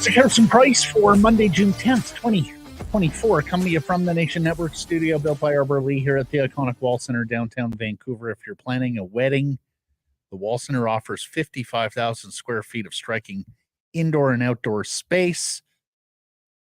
Sekeres Price for Monday, June 10th, 2024. Coming to you from the Nation Network studio built by Arbor Lee here at the iconic Wall Center downtown Vancouver. If you're planning a wedding, the Wall Center offers 55,000 square feet of striking indoor and outdoor space.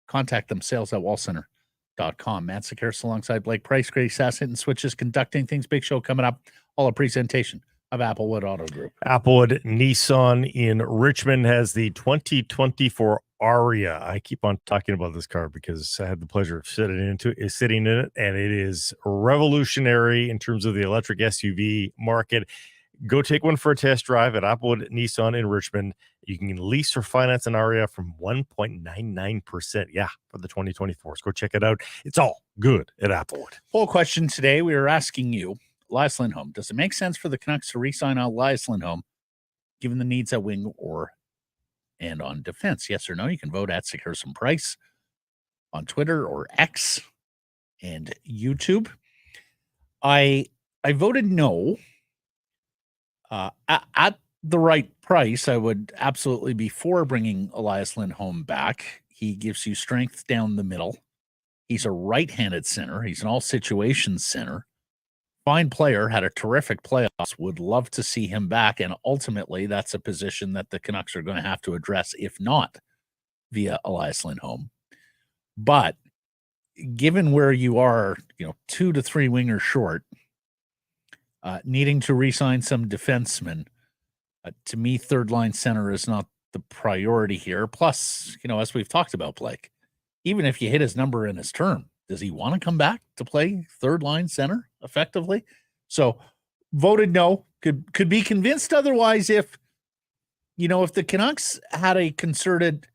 Contact them, sales@wallcenter.com. Matt Sekeres alongside Blake Price, Grady Sass hitting switches, conducting things. Big show coming up. All a presentation of Applewood Auto Group. Applewood Nissan in Richmond has the 2024 Aria. I keep on talking about this car because I had the pleasure of sitting in it, and it is revolutionary in terms of the electric SUV market. Go take one for a test drive at Applewood Nissan in Richmond. You can lease or finance an Aria from 1.99%. Yeah, for the 2024s. Go check it out. It's all good at Applewood. Poll question today. We are asking you, Elias Lindholm, does it make sense for the Canucks to re-sign Elias Lindholm, given the needs at wing and on defense? Yes or no? You can vote at Sekeres Price on Twitter or X and YouTube. I voted no. At the right price, I would absolutely be for bringing Elias Lindholm back. He gives you strength down the middle. He's a right-handed center. He's an all-situation center. Fine player, had a terrific playoffs, would love to see him back, and ultimately that's a position that the Canucks are going to have to address, if not via Elias Lindholm. But given where you are, 2 to 3 wingers short, needing to re-sign some defensemen, to me, third-line center is not the priority here. Plus, as we've talked about, Blake, even if you hit his number in his term, does he want to come back to play third-line center effectively? So voted no. Could be convinced otherwise if the Canucks had a concerted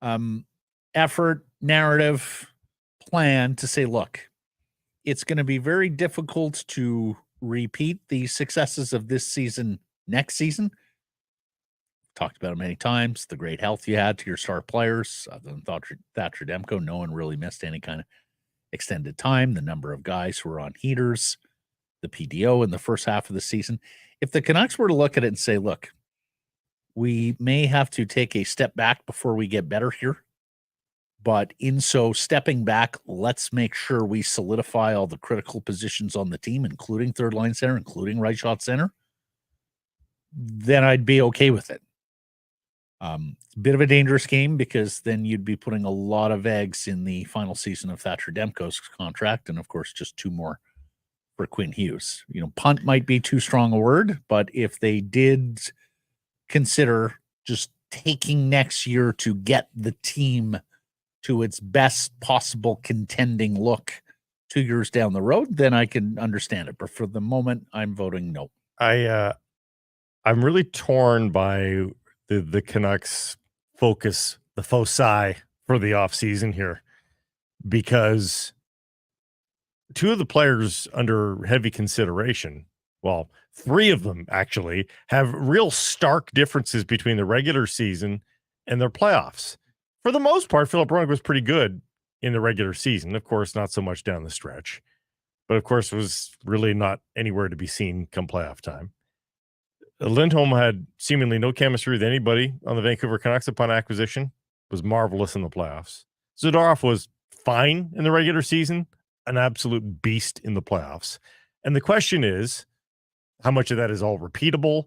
effort, narrative, plan to say, look, it's going to be very difficult to repeat the successes of this season next season. Talked about it many times, the great health you had to your star players. Other than Thatcher Demko, no one really missed any kind of extended time. The number of guys who were on heaters, the PDO in the first half of the season. If the Canucks were to look at it and say, look, we may have to take a step back before we get better here, but in so stepping back, let's make sure we solidify all the critical positions on the team, including third line center, including right shot center, then I'd be okay with it. It's a bit of a dangerous game because then you'd be putting a lot of eggs in the final season of Thatcher Demko's contract. And of course, just 2 more for Quinn Hughes. Punt might be too strong a word, but if they did consider just taking next year to get the team to its best possible contending look 2 years down the road, then I can understand it. But for the moment, I'm voting no. I'm really torn by the Canucks focus, the foci for the offseason here, because 2 of the players under heavy consideration, well, 3 of them actually, have real stark differences between the regular season and their playoffs. For the most part, Philip Hronek was pretty good in the regular season. Of course, not so much down the stretch, but of course was really not anywhere to be seen come playoff time. Lindholm had seemingly no chemistry with anybody on the Vancouver Canucks upon acquisition, was marvelous in the playoffs. Zadorov was fine in the regular season, an absolute beast in the playoffs. And the question is, how much of that is all repeatable?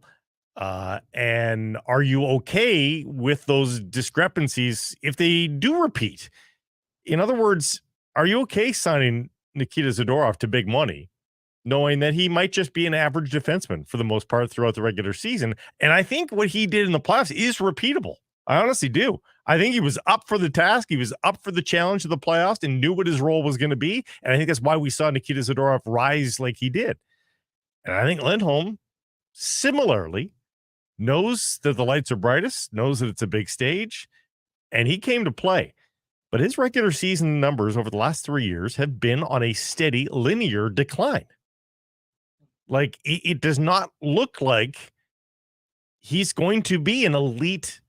And are you okay with those discrepancies if they do repeat? In other words, are you okay signing Nikita Zadorov to big money, knowing that he might just be an average defenseman for the most part throughout the regular season? And I think what he did in the playoffs is repeatable. I honestly do. I think he was up for the task. He was up for the challenge of the playoffs and knew what his role was going to be. And I think that's why we saw Nikita Zadorov rise like he did. And I think Lindholm similarly knows that the lights are brightest, knows that it's a big stage, and he came to play. But his regular season numbers over the last 3 years have been on a steady linear decline. Like, it does not look like he's going to be an elite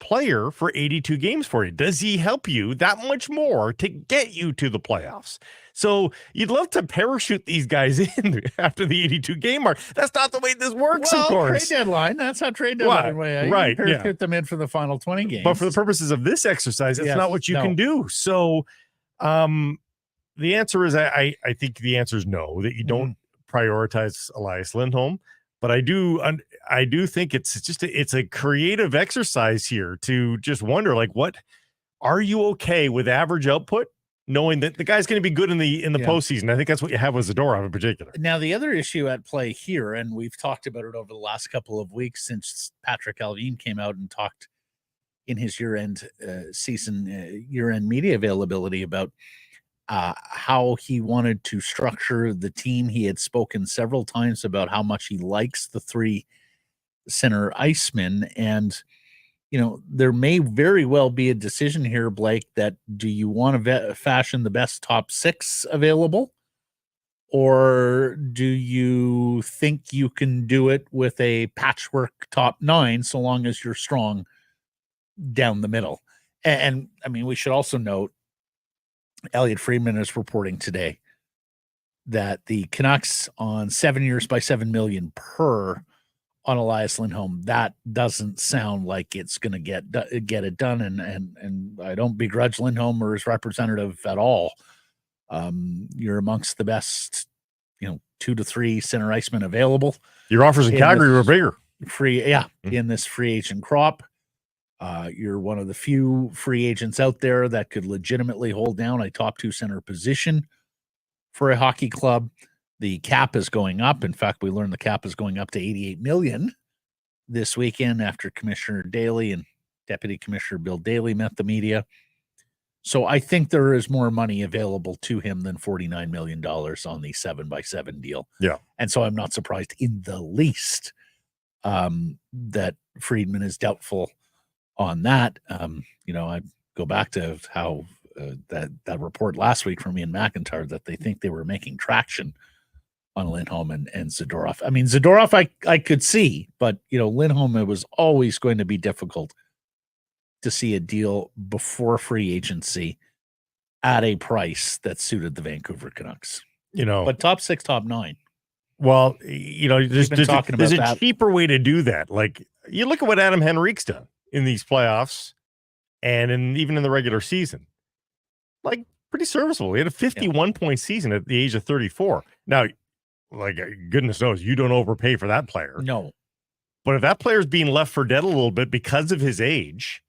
player for 82 games for you? Does he help you that much more to get you to the playoffs? So you'd love to parachute these guys in after the 82 game mark. That's not the way this works, of course. Trade deadline. That's how trade deadline way. Right. Yeah. Hit them in for the final 20 games. But for the purposes of this exercise, that's not what you can do. So the answer is, I think the answer is no, that you don't prioritize Elias Lindholm. But I do think it's a creative exercise here to just wonder, like, what are you okay with average output, knowing that the guy's going to be good in the postseason? I think that's what you have with Zadorov in particular. Now, the other issue at play here, and we've talked about it over the last couple of weeks since Patrick Allvin came out and talked in his year-end year-end media availability about how he wanted to structure the team. He had spoken several times about how much he likes the 3 center icemen. And, there may very well be a decision here, Blake, that do you want to fashion the best top 6 available? Or do you think you can do it with a patchwork top 9 so long as you're strong down the middle? And I mean, we should also note, Elliot Friedman is reporting today that the Canucks on 7 years by $7 million per on Elias Lindholm, that doesn't sound like it's going to get it done. And I don't begrudge Lindholm or his representative at all. You're amongst the best, 2 to 3 center icemen available. Your offers in Calgary were bigger. In this free agent crop. You're one of the few free agents out there that could legitimately hold down a top 2 center position for a hockey club. The cap is going up. In fact, we learned the cap is going up to $88 million this weekend after Commissioner Daly and Deputy Commissioner Bill Daly met the media. So I think there is more money available to him than $49 million on the 7x7 deal. Yeah. And so I'm not surprised in the least that Friedman is doubtful on that. I go back to how that report last week from Ian McIntyre that they think they were making traction on Lindholm and Zadorov. I mean, Zadorov I could see, but Lindholm, it was always going to be difficult to see a deal before free agency at a price that suited the Vancouver Canucks. But top 6, top 9. Well, there's a cheaper way to do that. Like, you look at what Adam Henrique's done in these playoffs and even in the regular season. Like, pretty serviceable. He had a 51-point season at the age of 34. Now, like, goodness knows, you don't overpay for that player. No. But if that player's being left for dead a little bit because of his age,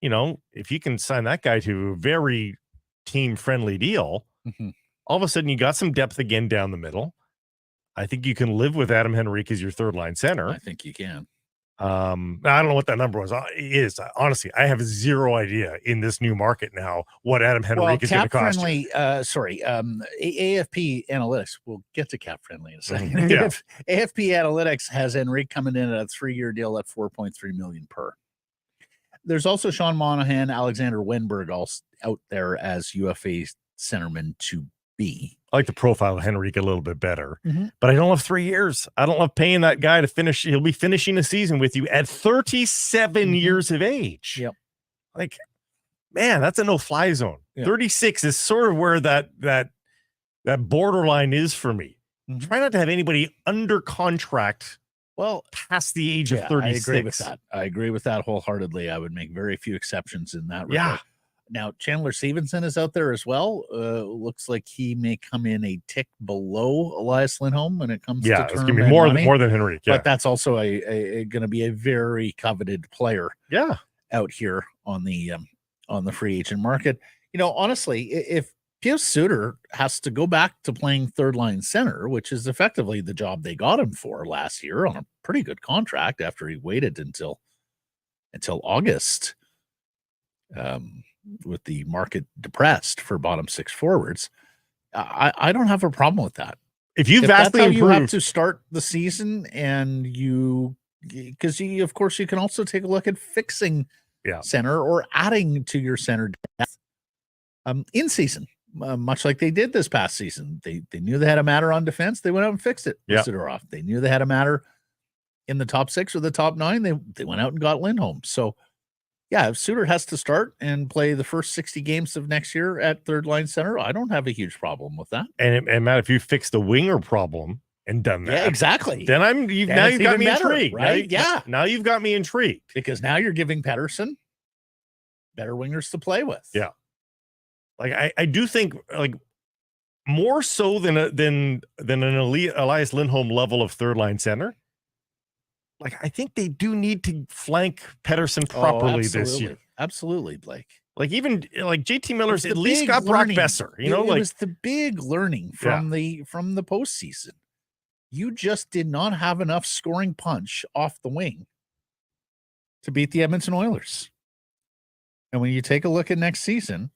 if you can sign that guy to a very team-friendly deal, all of a sudden you got some depth again down the middle. I think you can live with Adam Henrique as your third-line center. I think you can. I don't know what that number is. Honestly, I have zero idea in this new market now what Adam Henrique is going to cost. AFP Analytics. We'll get to CapFriendly in a second. Yeah. AFP Analytics has Henrique coming in at a 3-year deal at $4.3 million per. There's also Sean Monahan, Alexander Wenberg also out there as UFA centerman to be. I like the profile of Henrique a little bit better, but I don't love 3 years. I don't love paying that guy to finish. He'll be finishing the season with you at 37 years of age. Yep. Like, man, that's a no-fly zone. Yep. 36 is sort of where that borderline is for me. Try not to have anybody under contract past the age of 36. I agree with that. I agree with that wholeheartedly. I would make very few exceptions in that regard. Yeah. Now, Chandler Stevenson is out there as well. Looks like he may come in a tick below Elias Lindholm when it comes to term. It's going to be more than Henrique. Yeah. But that's also going to be a very coveted player. Yeah. Out here on the free agent market. Honestly, if Pius Suter has to go back to playing third line center, which is effectively the job they got him for last year on a pretty good contract after he waited until August. With the market depressed for bottom 6 forwards, I don't have a problem with that. If you vastly improved, you have to start the season, and because of course you can also take a look at fixing center or adding to your center depth in season, much like they did this past season. They knew they had a matter on defense. They went out and fixed it. They knew they had a matter in the top 6 or the top 9. They went out and got Lindholm. So Yeah, if Suter has to start and play the first 60 games of next year at third line center, I don't have a huge problem with that. And Matt, if you fix the winger problem and done that, Yeah, exactly. then you've got me better, intrigued, right? Now you've got me intrigued because now you're giving Pettersson better wingers to play with. Yeah, like I do think like more so than an Elias Lindholm level of third line center. Like I think they do need to flank Pettersson properly this year. Absolutely, Blake. Like even like J.T. Miller's at least got Brock Besser. You know, it was the big learning from the postseason. You just did not have enough scoring punch off the wing to beat the Edmonton Oilers. And when you take a look at next season,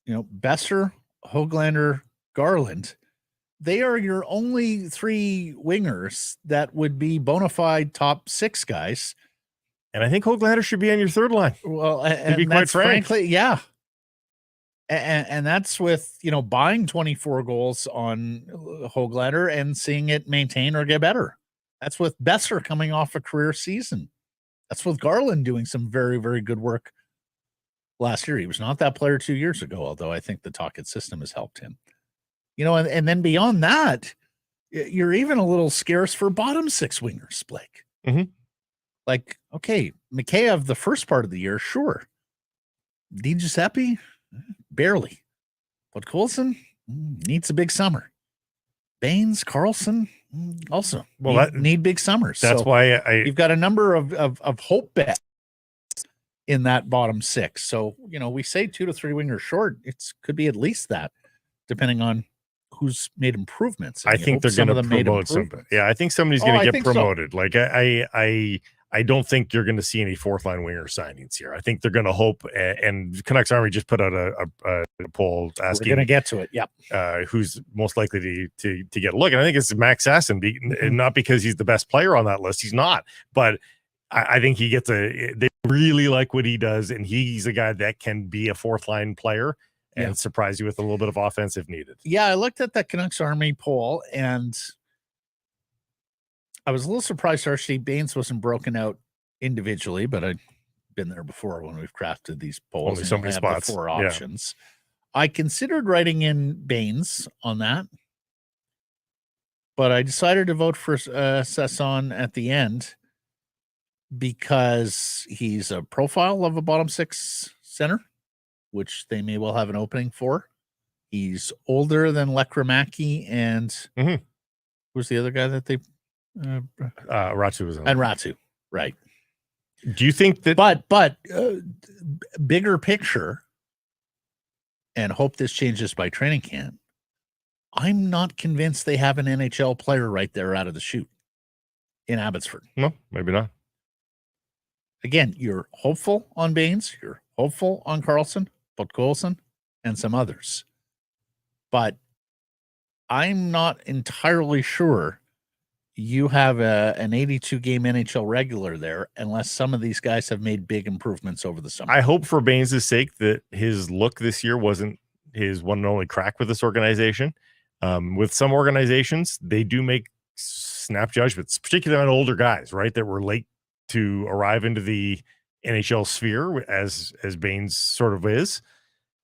you know, Besser, Höglander, Garland, they are your only three wingers that would be bona fide top six guys. And I think Höglander should be on your third line. Well, and be quite frankly, yeah. And that's with, you know, buying 24 goals on Höglander and seeing it maintain or get better. That's with Besser coming off a career season. That's with Garland doing some very, very good work last year. He was not that player 2 years ago, although I think the Tocchet system has helped him. You know, and then beyond that, you're even a little scarce for bottom six wingers, Blake. Mm-hmm. Like, okay, Mikheyev the first part of the year, sure. Di Giuseppe, barely. But Coulson needs a big summer. Baines, Carlson, also need big summers. That's why you've got a number of hope bets in that bottom six. So, you know, we say 2 to 3 wingers short. It could be at least that, depending on who's made improvements. I think they're going to promote somebody. Yeah, I think somebody's going to get promoted. So. Like I don't think you're going to see any fourth line winger signings here. I think they're going to hope. And Canucks Army just put out a poll asking. We're going to get to it. Yep. Who's most likely to get a look? And I think it's Max Sasson, not because he's the best player on that list. He's not. But I think he gets they really like what he does, and he's a guy that can be a fourth line player and surprise you with a little bit of offense if needed. Yeah, I looked at that Canucks Army poll, and I was a little surprised Archie Baines wasn't broken out individually, but I've been there before when we've crafted these polls. Only so many spots. 4 options. Yeah. I considered writing in Baines on that, but I decided to vote for Sasson at the end because he's a profile of a bottom six center, which they may well have an opening for. He's older than Lekramaki and who's the other guy that they Ratu was on. And Ratu, right. Do you think that but bigger picture, and hope this changes by training camp, I'm not convinced they have an NHL player right there out of the chute in Abbotsford. No, maybe not. Again, you're hopeful on Baines, you're hopeful on Carlson, Podkolson, and some others. But I'm not entirely sure you have an 82-game NHL regular there unless some of these guys have made big improvements over the summer. I hope for Baines' sake that his look this year wasn't his one and only crack with this organization. With some organizations, they do make snap judgments, particularly on older guys, right, that were late to arrive into the NHL sphere, as Baines sort of is.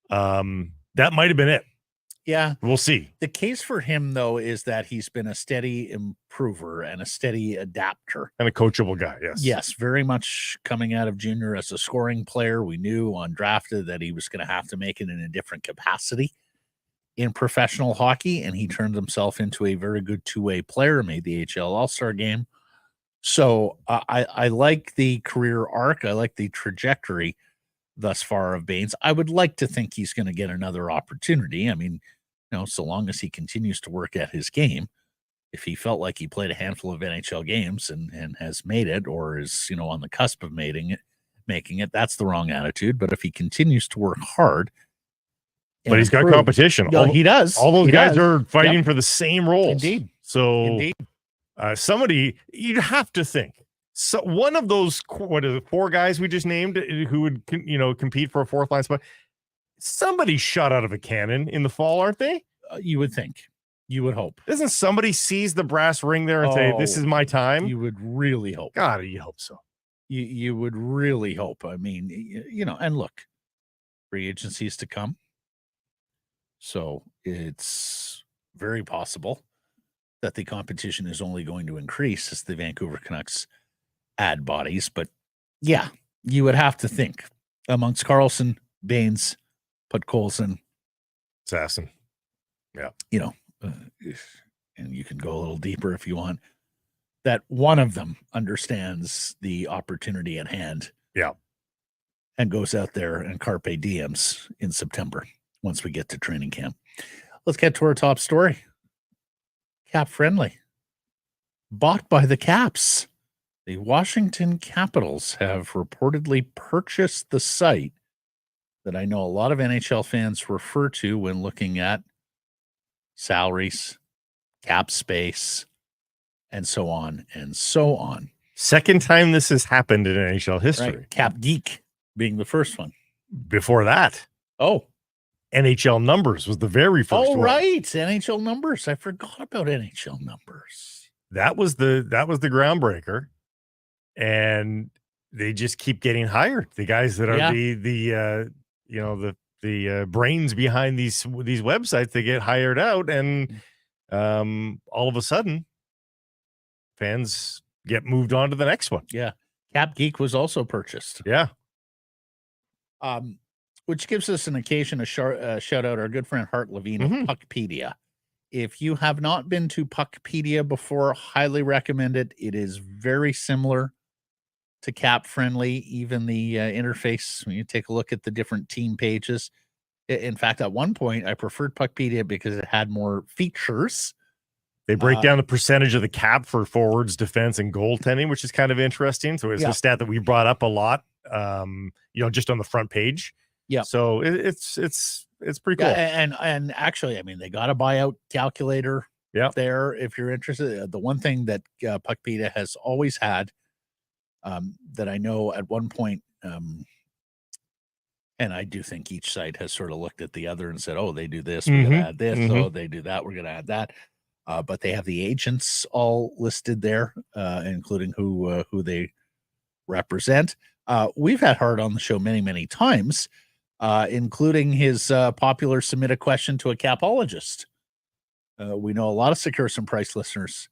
That might have been it. Yeah. We'll see. The case for him, though, is that he's been a steady improver and a steady adapter. And a coachable guy, yes. Yes, very much coming out of junior as a scoring player. We knew undrafted that he was going to have to make it in a different capacity in professional hockey, and he turned himself into a very good two-way player, made the AHL All-Star game. So I like the career arc. I like the trajectory thus far of Baines. I would like to think he's going to get another opportunity. I mean, you know, so long as he continues to work at his game. If he felt like he played a handful of NHL games and has made it, or is, you know, on the cusp of making it, that's the wrong attitude. But if he continues to work hard, but he's got competition. He does. All those guys are fighting for the same roles. Indeed. So Indeed. Somebody, you'd have to think. So one of those, what are the 4 guys we just named who would, you know, compete for a fourth line spot? Somebody shot out of a cannon in the fall, aren't they? You would think. You would hope. Doesn't somebody seize the brass ring there and say, "This is my time"? You would really hope. God, you hope so. You would really hope. I mean, and look, free agency is to come. So it's very possible that the competition is only going to increase as the Vancouver Canucks add bodies. But yeah, you would have to think amongst Karlsson, Baines, Podkolzin, Assassin. Yeah. And you can go a little deeper if you want, that one of them understands the opportunity at hand. Yeah. And goes out there and carpe diems in September once we get to training camp. Let's get to our top story. CapFriendly. Bought by the Caps. The Washington Capitals have reportedly purchased the site that I know a lot of NHL fans refer to when looking at salaries, cap space, and so on and so on. Second time this has happened in NHL history. Right. Cap Geek being the first one. Before that, NHL Numbers was the very first one. Oh, right. NHL Numbers. I forgot about NHL Numbers. That was the groundbreaker. And they just keep getting hired. The guys that are the brains behind these websites, they get hired out, and all of a sudden fans get moved on to the next one. Yeah. Cap Geek was also purchased. Yeah. Which gives us an occasion to shout out our good friend Hart Levine of Puckpedia. If you have not been to Puckpedia before, highly recommend it. It is very similar to CapFriendly, even the interface. When you take a look at the different team pages. In fact, at one point, I preferred Puckpedia because it had more features. They break down the percentage of the cap for forwards, defense, and goaltending, which is kind of interesting. So it's a stat that we brought up a lot, just on the front page. Yeah. So it's pretty cool. And actually, I mean, they got a buyout calculator there if you're interested. The one thing that Puckpedia has always had that I know at one point, and I do think each site has sort of looked at the other and said, oh, they do this, we're going to add this. Oh, they do that, we're going to add that. But they have the agents all listed there, including who they represent. We've had Hart on the show many, many times, including his popular submit a question to a capologist. We know a lot of Sekeres Price listeners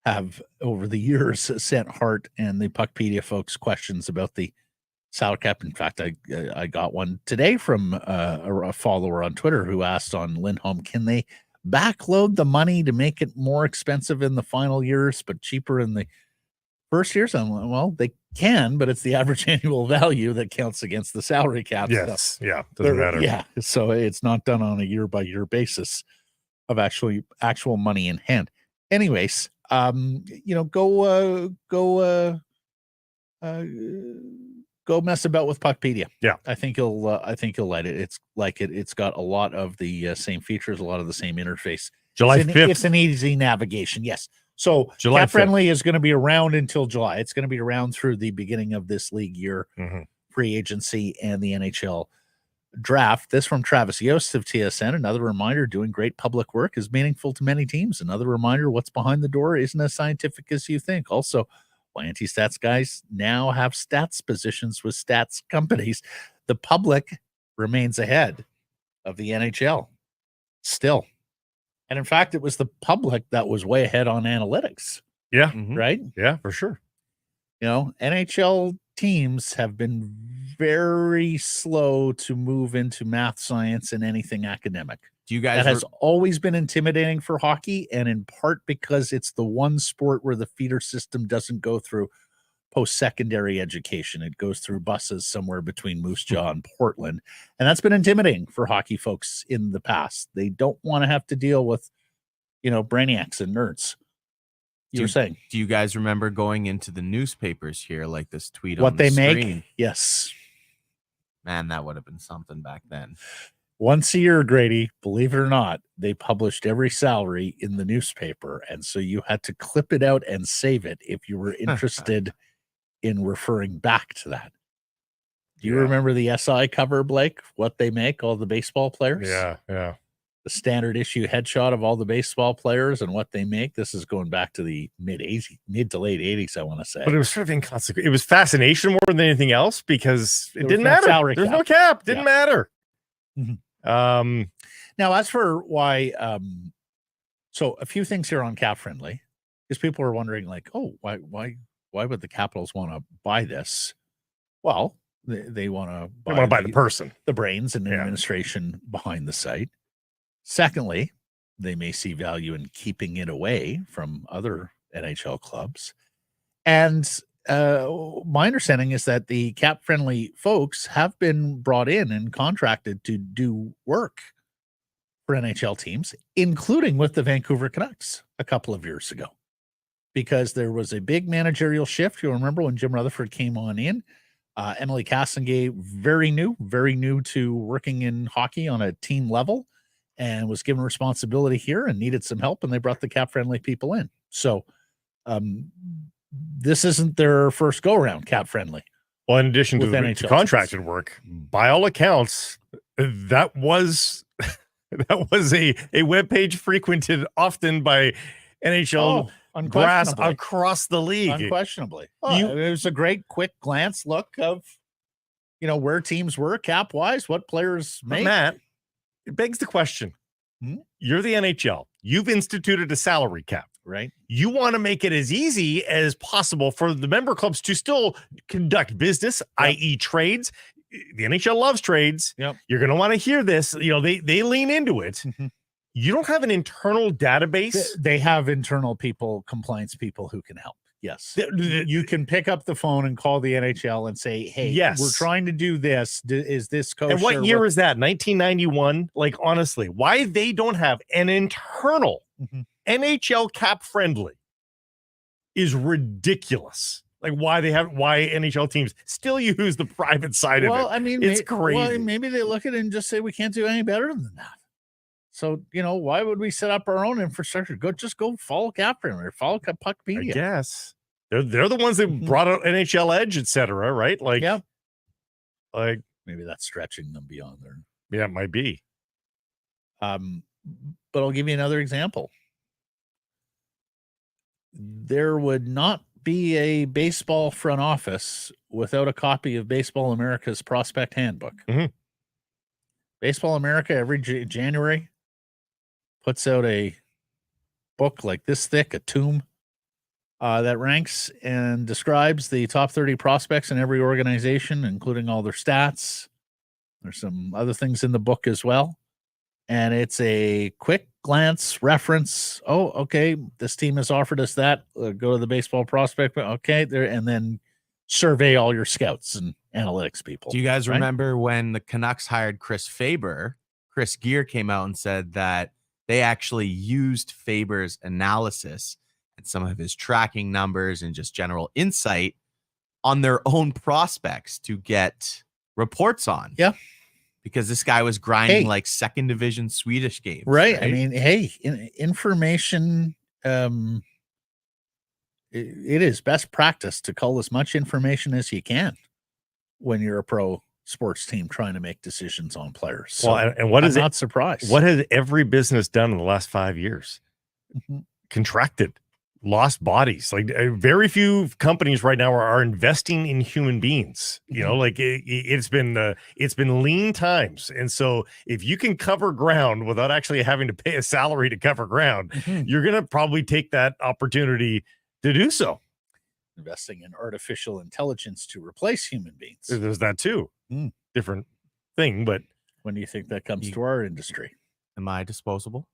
have over the years sent Hart and the Puckpedia folks questions about the salary cap. In fact, I got one today from a follower on Twitter who asked on Lindholm, can they backload the money to make it more expensive in the final years but cheaper in the first years? Well, they can, but it's the average annual value that counts against the salary cap. Yes, stuff. yeah, doesn't matter. Yeah, so it's not done on a year-by-year basis of actual money in hand. Anyways, go mess about with Puckpedia. Yeah, I think you'll like it. It's got a lot of the same features, a lot of the same interface. July 5th. It's an easy navigation. Yes. So July CapFriendly is going to be around until July. It's going to be around through the beginning of this league year, free agency, and the NHL draft. This from Travis Yost of TSN. Another reminder, doing great public work is meaningful to many teams. Another reminder, what's behind the door isn't as scientific as you think. Also, why anti-stats guys now have stats positions with stats companies. The public remains ahead of the NHL still. And in fact, it was the public that was way ahead on analytics. Yeah. Right? Yeah, for sure. NHL teams have been very slow to move into math, science, and anything academic. Do you guys that has always been intimidating for hockey, and in part because it's the one sport where the feeder system doesn't go through post-secondary education. It goes through buses somewhere between Moose Jaw and Portland, and that's been intimidating for hockey folks in the past. They don't want to have to deal with, brainiacs and nerds. You were saying? Do you guys remember going into the newspapers here, like this tweet what on the they screen? make? Yes. Man, that would have been something back then. Once a year, Grady, believe it or not, they published every salary in the newspaper. And so you had to clip it out and save it if you were interested in referring back to that. Do you remember the SI cover, Blake? What they make, all the baseball players? Yeah. standard issue headshot of all the baseball players and what they make. This is going back to the mid to late 80s, I want to say. But it was sort of inconsequential. It was fascination more than anything else because it didn't matter. There's no cap. Didn't matter. Mm-hmm. Now, as for why, so a few things here on CapFriendly, because people are wondering, like, oh, why would the Capitals want to buy this? Well, they want to buy the person, the brains, and the administration behind the site. Secondly, they may see value in keeping it away from other NHL clubs. And my understanding is that the CapFriendly folks have been brought in and contracted to do work for NHL teams, including with the Vancouver Canucks a couple of years ago, because there was a big managerial shift. You'll remember when Jim Rutherford came on in. Emily Castonguay, very new to working in hockey on a team level, and was given responsibility here and needed some help, and they brought the CapFriendly people in. So this isn't their first go-around, CapFriendly. Well, in addition to the contracted work, by all accounts, that was a webpage frequented often by NHL brass across the league. Unquestionably. It was a great quick glance look of, where teams were cap-wise, what players make. Matt, it begs the question. You're the NHL. You've instituted a salary cap. Right. You want to make it as easy as possible for the member clubs to still conduct business, i.e. trades. The NHL loves trades. Yep. You're going to want to hear this. They lean into it. Mm-hmm. You don't have an internal database. They have internal people, compliance people who can help. Yes. You can pick up the phone and call the NHL and say, hey, we're trying to do this. Is this kosher? And what year is that? 1991? Like, honestly, why they don't have an internal NHL CapFriendly is ridiculous. Like, why NHL teams still use the private side of it. I mean, it's crazy. Well, maybe they look at it and just say, we can't do any better than that. So, why would we set up our own infrastructure? Just go follow CapFriendly or follow Puckpedia. I guess. They're the ones that brought out NHL Edge, et cetera, right? Like, like maybe that's stretching them beyond their. Yeah, it might be. But I'll give you another example. There would not be a baseball front office without a copy of Baseball America's Prospect Handbook. Mm-hmm. Baseball America every January puts out a book like this thick, a tome, that ranks and describes the top 30 prospects in every organization, including all their stats. There's some other things in the book as well. And it's a quick glance reference. Oh, okay, this team has offered us that. Go to the baseball prospect. Okay, there, and then survey all your scouts and analytics people. Do you guys remember when the Canucks hired Chris Faber? Chris Gear came out and said that they actually used Faber's analysis and some of his tracking numbers and just general insight on their own prospects to get reports on. Yeah. Because this guy was grinding like second division Swedish games. Right. I mean, information, it is best practice to cull as much information as you can when you're a pro sports team trying to make decisions on players. So and what I'm is not surprised. What has every business done in the last 5 years? Contracted, lost bodies. Like, very few companies right now are investing in human beings. Like it's been lean times. And so if you can cover ground without actually having to pay a salary to cover ground, you're going to probably take that opportunity to do so. Investing in artificial intelligence to replace human beings. There's that too. Different thing, but when do you think that comes to our industry? Am I disposable?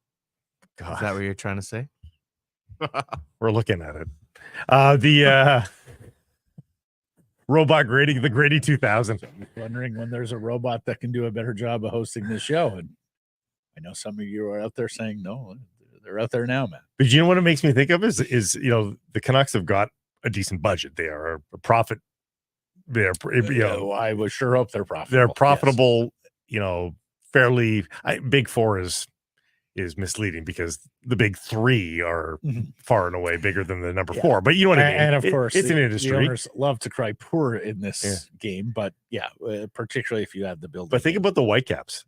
God. Is that what you're trying to say? We're looking at it. The robot grading, the Grady 2000. Wondering when there's a robot that can do a better job of hosting this show. And I know some of you are out there saying, no, they're out there now, man. But you know what it makes me think of is the Canucks have got a decent budget. They are a profit. I would sure hope they're profitable. They're profitable, fairly. Big Four is misleading because the big three are far and away bigger than the number four. But you know what I mean? And of course, it's an industry. The owners love to cry poor in this game, but particularly if you have the building. But think about the Whitecaps.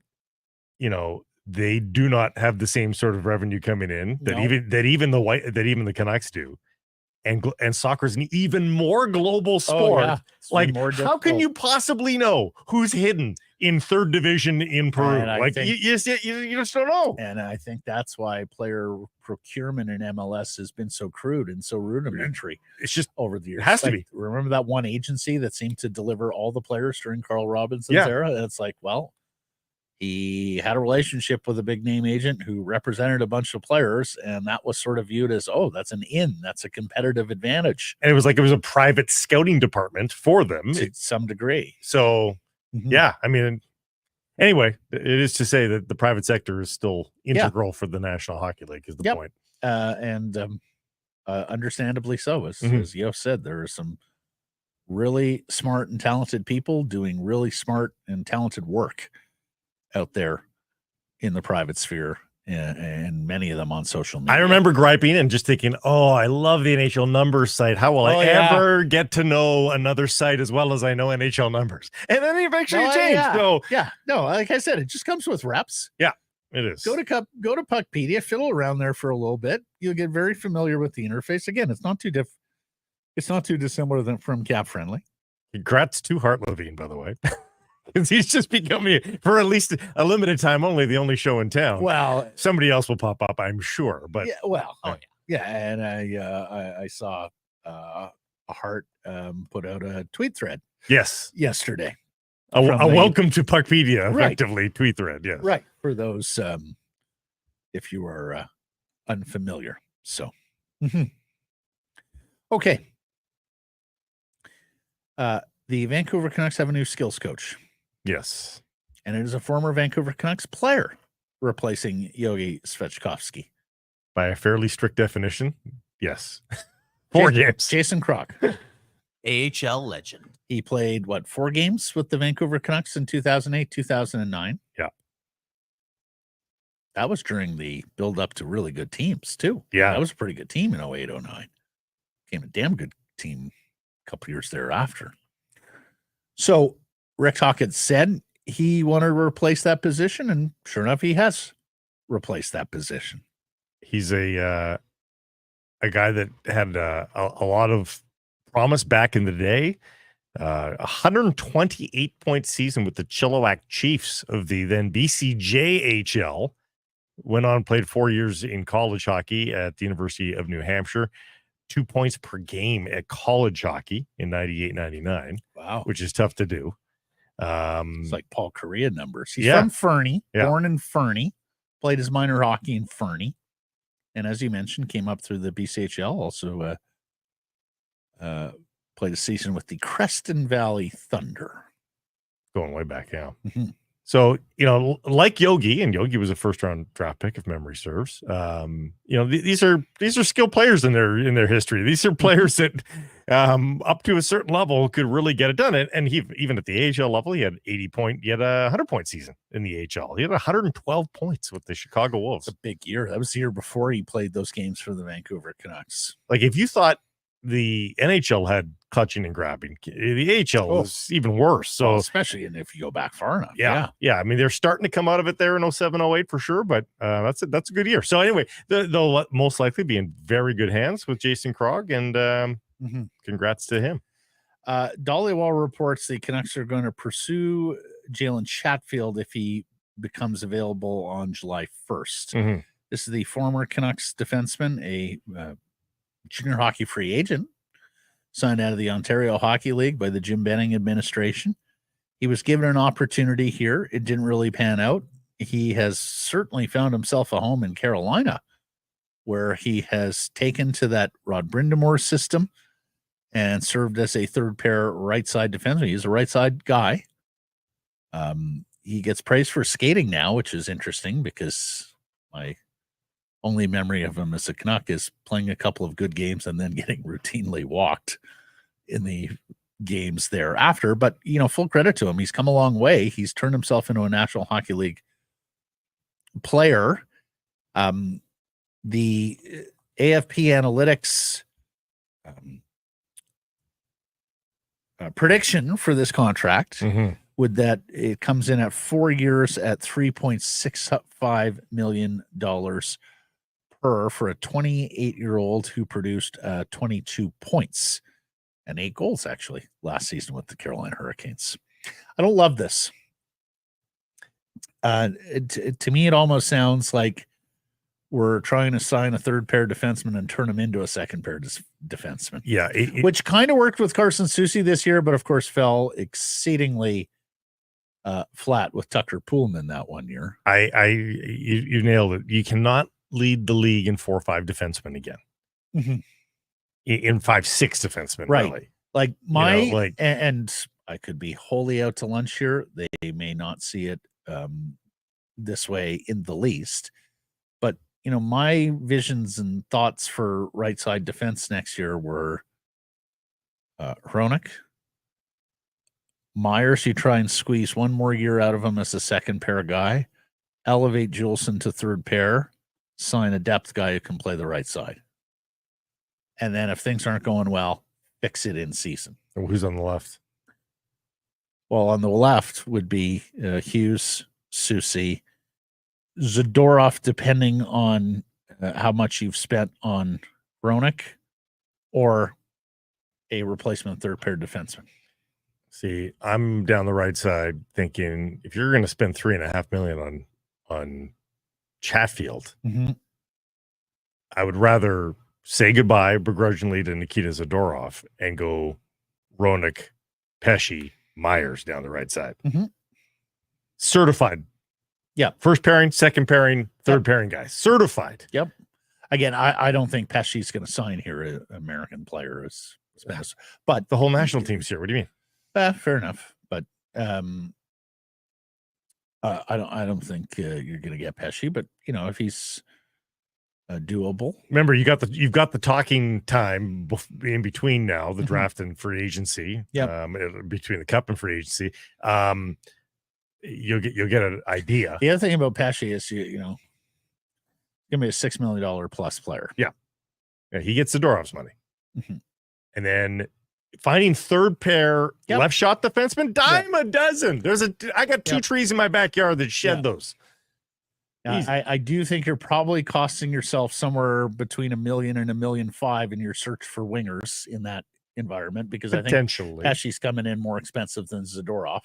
they do not have the same sort of revenue coming in that even the Canucks do. And soccer is an even more global sport. Oh, yeah. Like, more how can difficult. you possibly know who's hidden in third division in Peru? And I Like, think- you just don't know. And I think that's why player procurement in MLS has been so crude and so rudimentary. It's just over the years. It has to be. Remember that one agency that seemed to deliver all the players during Carl Robinson's era? And it's like, well, he had a relationship with a big name agent who represented a bunch of players, and that was sort of viewed as, oh, that's an in, that's a competitive advantage. And it was like it was a private scouting department for them to some degree. So, yeah, I mean, anyway, it is to say that the private sector is still integral for the National Hockey League is the point. And understandably so. As Yo said, there are some really smart and talented people doing really smart and talented work out there in the private sphere, and many of them on social media. I remember griping and just thinking, oh, I love the NHL numbers site. How will I ever get to know another site as well as I know NHL numbers? And then it eventually changed. So no, like I said, it just comes with reps. Yeah, it is. Go to Puckpedia, fiddle around there for a little bit. You'll get very familiar with the interface. Again, it's not too It's not too dissimilar from CapFriendly. Congrats to Hart Levine, by the way. Because he's just becoming, for at least a limited time only, the only show in town. Well, somebody else will pop up, I'm sure. But and I saw Hart put out a tweet thread. Yesterday. A welcome to Puckpedia, effectively tweet thread. Yes, right, for those if you are unfamiliar. So, okay. The Vancouver Canucks have a new skills coach. Yes. And it is a former Vancouver Canucks player replacing Yogi Svejkovský. By a fairly strict definition, yes. 4 games. Jason Krog. AHL legend. He played, 4 games with the Vancouver Canucks in 2008, 2009? Yeah. That was during the build-up to really good teams, too. Yeah. That was a pretty good team in 08, 09. Became a damn good team a couple years thereafter. So, Rick Hawkins said he wanted to replace that position, and sure enough, he has replaced that position. He's a guy that had a lot of promise back in the day. 128-point season with the Chilliwack Chiefs of the then BCJHL. Went on, played 4 years in college hockey at the University of New Hampshire. 2 points per game at college hockey in 98-99. Wow. Which is tough to do. It's like Paul Correa numbers. He's from Fernie, born in Fernie, played his minor hockey in Fernie. And as you mentioned, came up through the BCHL, also played a season with the Creston Valley Thunder. Going way back, yeah. So, like Yogi, and Yogi was a first-round draft pick, if memory serves. These are skilled players in their history. These are players that, up to a certain level, could really get it done. And he, even at the AHL level, he had 80-point, he had a 100-point season in the AHL. He had 112 points with the Chicago Wolves. A big year. That was the year before he played those games for the Vancouver Canucks. Like, if you thought the NHL had clutching and grabbing, the AHL was even worse. So especially if you go back far enough. Yeah. I mean, they're starting to come out of it there in 07, 08 for sure, but that's a good year. So anyway, they'll most likely be in very good hands with Jason Krog, and congrats to him. Dollywall reports the Canucks are going to pursue Jalen Chatfield if he becomes available on July 1st. This is the former Canucks defenseman, a junior hockey free agent, signed out of the Ontario Hockey League by the Jim Benning administration. He was given an opportunity here. It didn't really pan out. He has certainly found himself a home in Carolina, where he has taken to that Rod Brindamore system and served as a third pair right side defenseman. He's a right side guy. He gets praised for skating now, which is interesting because my only memory of him as a Canuck is playing a couple of good games and then getting routinely walked in the games thereafter. But, full credit to him. He's come a long way. He's turned himself into a National Hockey League player. The AFP Analytics prediction for this contract would that it comes in at 4 years at $3.65 million per for a 28-year-old who produced 22 points and 8 goals actually last season with the Carolina Hurricanes. I don't love this. To me, it almost sounds like we're trying to sign a third pair defenseman and turn him into a second pair defenseman. Yeah. Which kind of worked with Carson Soucy this year, but of course fell exceedingly flat with Tucker Poolman that one year. You nailed it. You cannot lead the league in 4 or 5 defensemen again. Mm-hmm. In 5, 6 defensemen, right? Really. Like and I could be wholly out to lunch here. They may not see it this way in the least, but my visions and thoughts for right side defense next year were Hronek, Myers. You try and squeeze one more year out of him as a second pair guy, elevate Juleson to third pair, sign a depth guy who can play the right side. And then if things aren't going well, fix it in season. Who's on the left? Well, on the left would be Hughes, Soucy, Zadorov, depending on how much you've spent on Hronek, or a replacement third pair defenseman. See, I'm down the right side thinking if you're going to spend $3.5 million on Chatfield, mm-hmm. I would rather say goodbye begrudgingly to Nikita Zadorov and go Hronek, Pesce, Myers down the right side. Mm-hmm. Certified. Yeah. First pairing, second pairing, third pairing guys. Certified. Yep. Again, I don't think Pesce's going to sign here, an American player. But the whole national team's here. What do you mean? Fair enough. But I don't think you're going to get Pesce. But if he's doable. Remember, you've got the talking time in between now, the draft and free agency. Yeah. Between the cup and free agency, you'll get an idea. The other thing about Pesce is gonna be a $6 million plus player. Yeah, he gets Zadorov's money, mm-hmm. and then finding third pair left shot defenseman, dime a dozen. I got 2 trees in my backyard that shed those. I do think you're probably costing yourself somewhere between $1 million and $1.5 million in your search for wingers in that environment, because I think Pesce's coming in more expensive than Zadorov.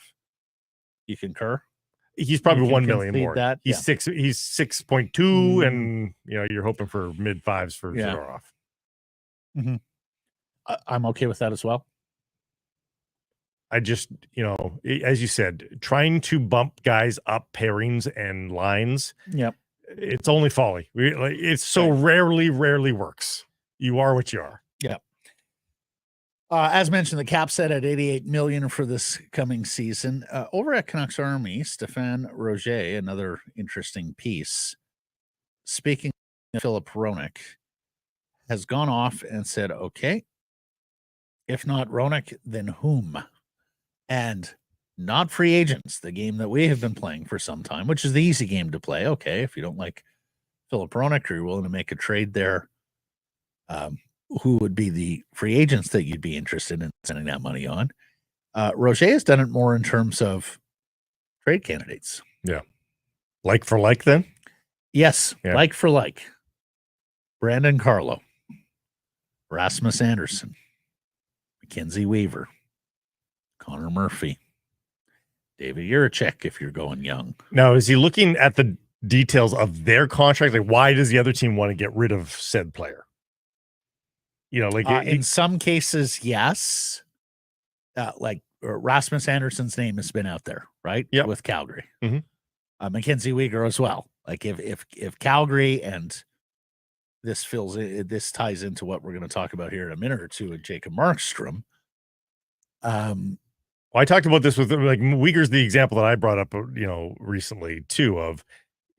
You concur? He's probably 1 million more. That? He's 6.2, and you're hoping for mid 5s for Zadorov. Mm-hmm. I'm okay with that as well. I just, as you said, trying to bump guys up pairings and lines. Yep. It's only folly. It's so rarely works. You are what you are. Yeah. As mentioned, the cap set at $88 million for this coming season. Over at Canucks Army, Stéphane Roger, another interesting piece. Speaking of Philip Hronek, has gone off and said, okay, if not Hronek, then whom? And not free agents, the game that we have been playing for some time, which is the easy game to play. Okay, if you don't like Philip Hronek, or you're willing to make a trade there, who would be the free agents that you'd be interested in sending that money on? Roger has done it more in terms of trade candidates. Yeah. Like for like, then? Yes, like for like. Brandon Carlo, Rasmus Anderson, Mackenzie Weevar, Connor Murphy, David Jiricek, if you're going young. Now, is he looking at the details of their contract? Like, why does the other team want to get rid of said player? In some cases, yes. Like Rasmus Anderson's name has been out there, right? Yeah, with Calgary. Mm-hmm. Mackenzie Weegar as well. Like if Calgary, and this ties into what we're going to talk about here in a minute or two with Jacob Markstrom. I talked about this with Weegar's the example that I brought up, recently too. Of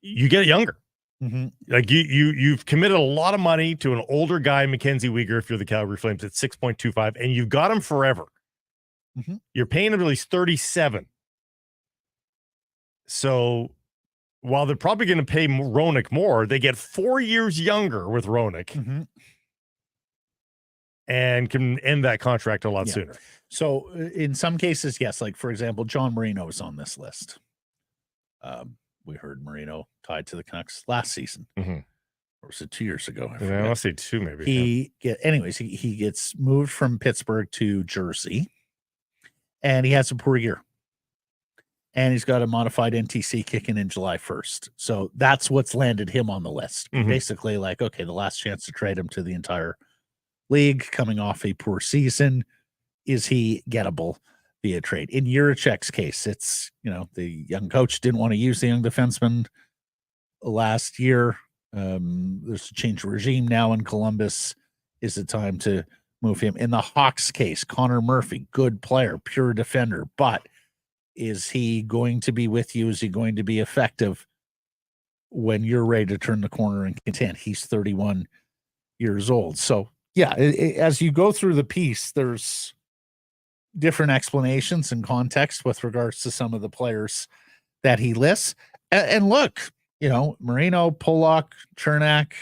you get younger. Mm-hmm. Like you've committed a lot of money to an older guy, Mackenzie Weegar, if you're the Calgary Flames, at 6.25, and you've got him forever. Mm-hmm. You're paying him until he's 37. So while they're probably going to pay Hronek more, they get 4 years younger with Hronek. Mm-hmm. and can end that contract a lot sooner. So in some cases, yes. Like, for example, John Marino is on this list. We heard Marino tied to the Canucks last season. Or was it 2 years ago? I want to say 2 maybe. He gets moved from Pittsburgh to Jersey, and he has a poor year. And he's got a modified NTC kicking in July 1st. So that's what's landed him on the list. Basically, like, okay, the last chance to trade him to the entire league coming off a poor season. Is he gettable via trade? In Juracek's case, it's, the young coach didn't want to use the young defenseman last year. There's a change of regime now in Columbus. Is it time to move him? In the Hawks case, Connor Murphy, good player, pure defender, but is he going to be with you? Is he going to be effective when you're ready to turn the corner and contend? He's 31 years old. So, yeah, as you go through the piece, there's different explanations and context with regards to some of the players that he lists. And look, Marino, Pollock, Chernak,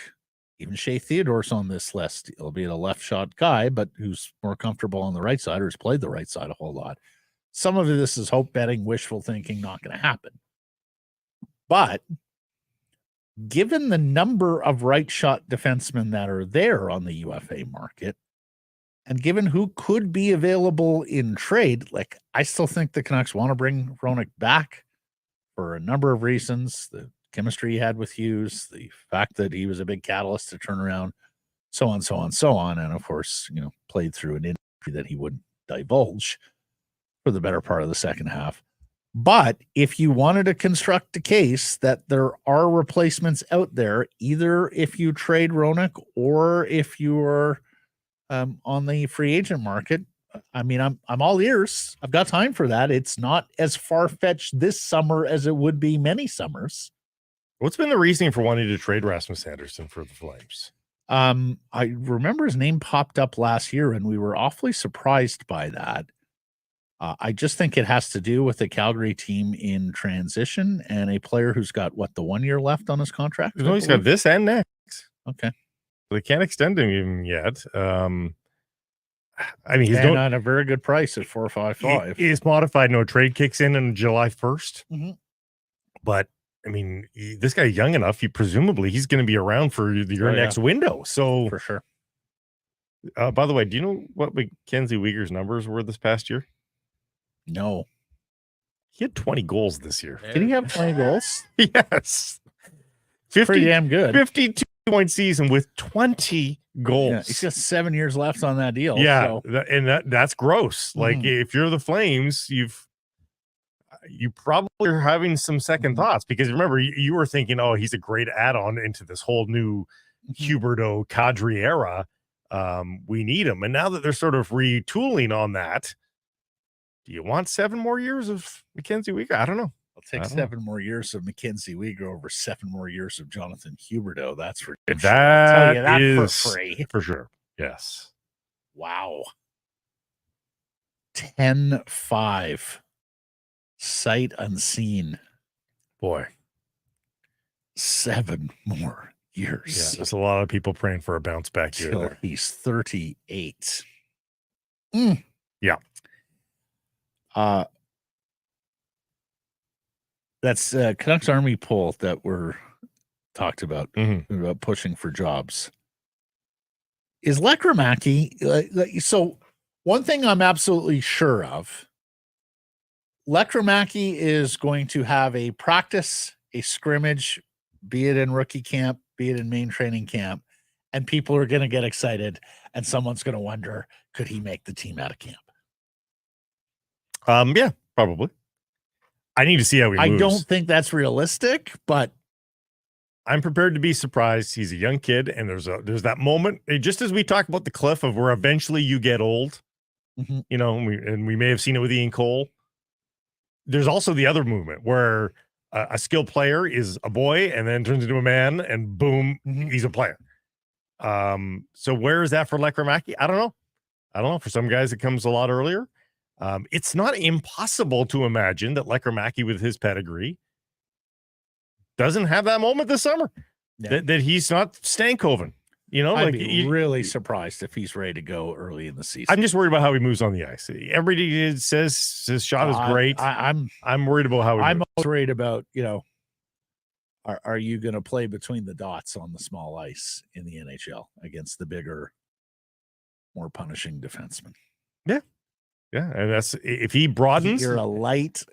even Shea Theodore's on this list, albeit a left shot guy, but who's more comfortable on the right side or has played the right side a whole lot. Some of this is hope betting, wishful thinking, not going to happen. But given the number of right shot defensemen that are there on the UFA market, and given who could be available in trade, like, I still think the Canucks want to bring Hronek back for a number of reasons. The chemistry he had with Hughes, the fact that he was a big catalyst to turn around, so on, so on, so on. And of course, played through an injury that he wouldn't divulge for the better part of the second half. But if you wanted to construct a case that there are replacements out there, either if you trade Hronek or if you're on the free agent market, I mean, I'm all ears. I've got time for that. It's not as far-fetched this summer as it would be many summers. What's been the reasoning for wanting to trade Rasmus Anderson for the Flames? I remember his name popped up last year, and we were awfully surprised by that. I just think it has to do with the Calgary team in transition and a player who's got, the 1 year left on his contract? No, he's got this and next. Okay. They can't extend him even yet. I mean, he's on a very good price at $4.55. His modified no trade kicks in on July 1st. But I mean, this guy young enough. Presumably he's going to be around for your next window. So for sure. By the way, do you know what Mackenzie Weegar's numbers were this past year? No. He had 20 goals this year. Did he have 20 goals? Yes. Pretty damn good. 52-point season with 20 goals. Yeah, he's got 7 years left on that deal. Yeah, so. That's gross. Like, if you're the Flames, you probably are having some second thoughts, because remember, you were thinking, oh, he's a great add-on into this whole new Huberdeau Kadri era. We need him. And now that they're sort of retooling on that, do you want 7 more years of Mackenzie Weegar? I don't know. I'll take 7 more years of Mackenzie Weegar over 7 more years of Jonathan Huberdeau. That's for sure. I'll tell you that is for free. For sure. Yes. Wow. 10-5. Sight unseen. Boy. 7 more years. Yeah, there's a lot of people praying for a bounce back here. Till he's 38. Yeah. That's Canucks Army poll that we're talked about, about pushing for jobs. Is Lekramaki, so one thing I'm absolutely sure of, Lekramaki is going to have a practice, a scrimmage, be it in rookie camp, be it in main training camp, and people are going to get excited, and someone's going to wonder, could he make the team out of camp? Yeah, probably. I need to see how he moves. I don't think that's realistic, but I'm prepared to be surprised. He's a young kid, and there's that moment, just as we talk about the cliff of where eventually you get old, and we may have seen it with Ian Cole. There's also the other movement where a skilled player is a boy and then turns into a man, and boom, he's a player. So where is that for Lekramaki? I don't know. For some guys, it comes a lot earlier. It's not impossible to imagine that Lekramaki, with his pedigree, doesn't have that moment this summer. That he's not Stankoven. You know, I'd like be really surprised if he's ready to go early in the season. I'm just worried about how he moves on the ice. Everybody says his shot is great. I'm worried about how he I'm moves. worried about, are you going to play between the dots on the small ice in the NHL against the bigger, more punishing defenseman? Yeah. Yeah. And that's if he broadens. You're a light,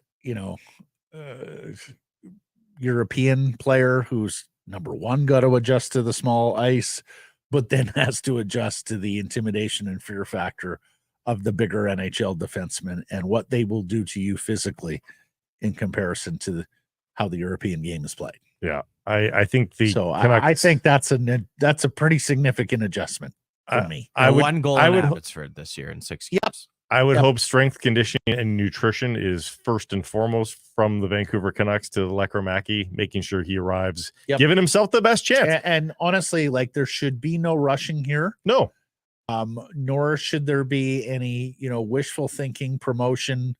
European player who's number one, got to adjust to the small ice, but then has to adjust to the intimidation and fear factor of the bigger NHL defensemen and what they will do to you physically in comparison to how the European game is played. Yeah. I think I think that's a pretty significant adjustment for me. One goal in Abbotsford this year in 6 games. Yep. I would hope strength, conditioning, and nutrition is first and foremost from the Vancouver Canucks to Lekramaki, making sure he arrives, giving himself the best chance. And honestly, like, there should be no rushing here. No. Nor should there be any, wishful thinking promotion.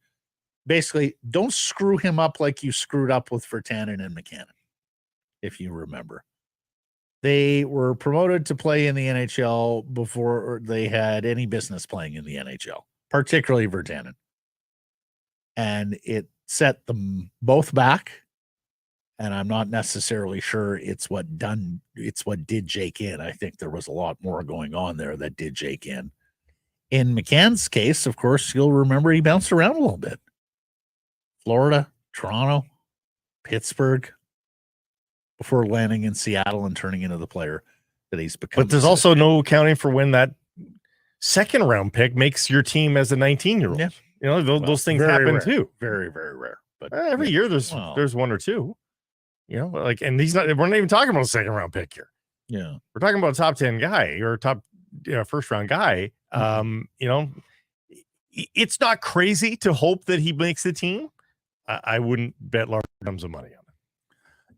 Basically, don't screw him up like you screwed up with Virtanen and McCann, if you remember. They were promoted to play in the NHL before they had any business playing in the NHL, particularly Virtanen. And it set them both back. And I'm not necessarily sure it's what did Jake in. I think there was a lot more going on there that did Jake in. In McCann's case, of course, you'll remember he bounced around a little bit. Florida, Toronto, Pittsburgh, before landing in Seattle and turning into the player that he's become. But there's also no accounting for when that second round pick makes your team as a 19-year-old. Yeah. Those things happen rare. too. Very, very rare. But every year there's one or two. And we're not even talking about a second round pick here. Yeah. We're talking about a top 10 guy or a top first round guy. It's not crazy to hope that he makes the team. I wouldn't bet large sums of money on it.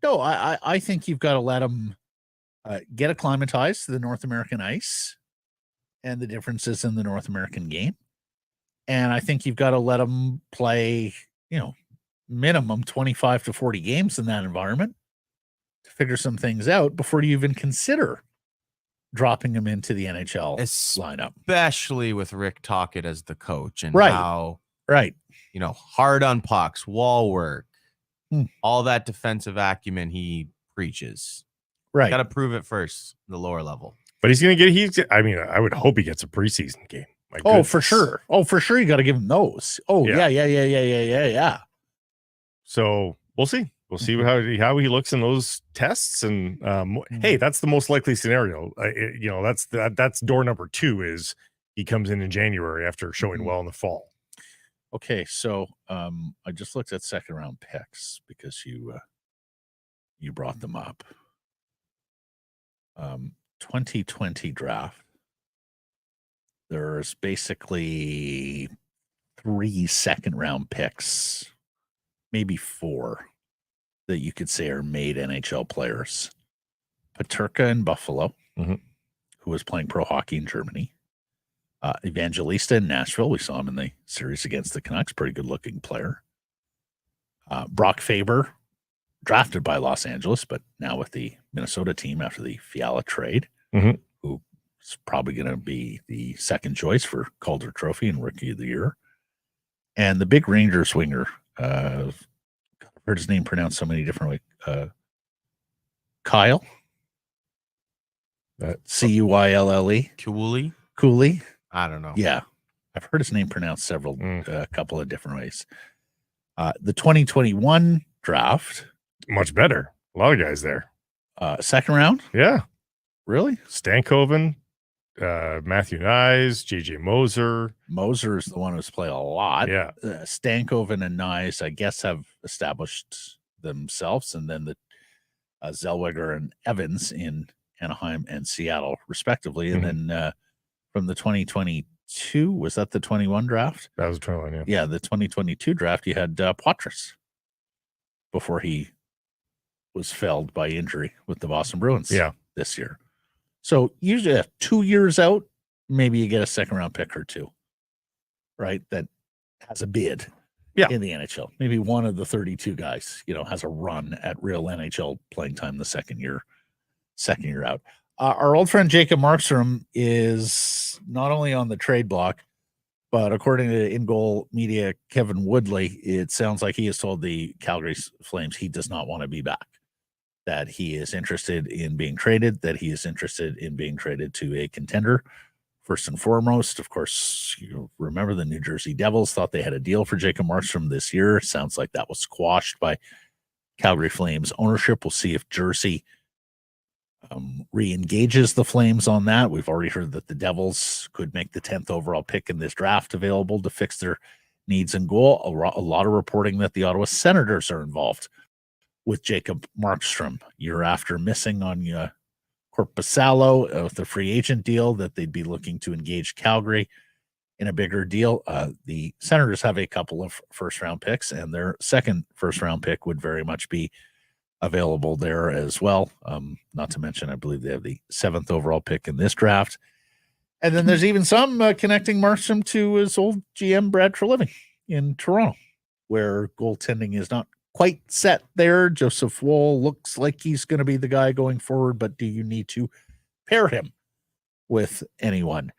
No, I think you've got to let him get acclimatized to the North American ice and the differences in the North American game. And I think you've got to let him play, minimum 25 to 40 games in that environment to figure some things out before you even consider dropping him into the NHL lineup. Especially with Rick Tocchet as the coach and how, hard on pucks, wall work, all that defensive acumen he preaches. Right. Got to prove it first, the lower level. But I would hope he gets a preseason game. For sure. You got to give him those. Yeah. So we'll see. We'll see how he looks in those tests. And hey, that's the most likely scenario. That's door number 2 is he comes in January after showing well in the fall. Okay, so I just looked at second round picks because you brought them up. 2020 draft. There's basically 3 second round picks, maybe 4, that you could say are made NHL players. Peterka in Buffalo, who was playing pro hockey in Germany. Evangelista in Nashville. We saw him in the series against the Canucks. Pretty good looking player. Brock Faber, drafted by Los Angeles, but now with the Minnesota team after the Fiala trade, who is probably going to be the second choice for Calder Trophy and Rookie of the Year. And the big Rangers winger, I've heard his name pronounced so many different ways. Kyle. Cuylle. Cooley. I don't know. Yeah. I've heard his name pronounced a couple of different ways. The 2021 draft. Much better. A lot of guys there. Second round? Yeah. Really? Stankoven, Matthew Nyes, JJ Moser. Moser is the one who's played a lot. Yeah. Stankoven and Nyes, I guess, have established themselves. And then the Zellweger and Evans in Anaheim and Seattle, respectively. And then from the 2022, was that the 21 draft? That was 21, yeah. Yeah, the 2022 draft, you had Poitras before he was felled by injury with the Boston Bruins this year. So usually 2 years out, maybe you get a second round pick or 2, right? That has a bid in the NHL. Maybe one of the 32 guys, has a run at real NHL playing time the second year out. Our old friend Jacob Markstrom is not only on the trade block, but according to in-goal media Kevin Woodley, it sounds like he has told the Calgary Flames he does not want to be back, that he is interested in being traded, that he is interested in being traded to a contender. First and foremost, of course, you remember the New Jersey Devils thought they had a deal for Jacob Markstrom this year. Sounds like that was squashed by Calgary Flames ownership. We'll see if Jersey re-engages the Flames on that. We've already heard that the Devils could make the 10th overall pick in this draft available to fix their needs in goal. A lot of reporting that the Ottawa Senators are involved with Jacob Markstrom. Year after missing on Korpisalo with the free agent deal, that they'd be looking to engage Calgary in a bigger deal. The Senators have a couple of first-round picks, and their second first-round pick would very much be available there as well. Not to mention, I believe they have the 7th overall pick in this draft. And then there's even some connecting Markstrom to his old GM, Brad Treliving, in Toronto, where goaltending is not quite set there. Joseph Woll looks like he's going to be the guy going forward, but do you need to pair him with anyone?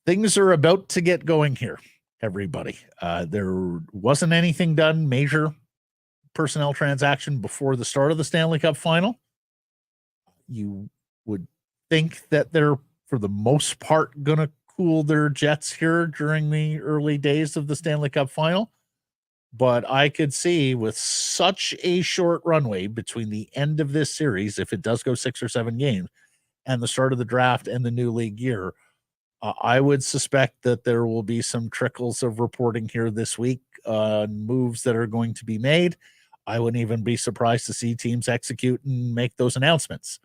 Things are about to get going here, everybody. There wasn't anything done major personnel transaction before the start of the Stanley Cup final. You would think that they're, for the most part, going to cool their jets here during the early days of the Stanley Cup final. But I could see, with such a short runway between the end of this series, if it does go 6 or 7 games, and the start of the draft and the new league year, I would suspect that there will be some trickles of reporting here this week on moves that are going to be made. I wouldn't even be surprised to see teams execute and make those announcements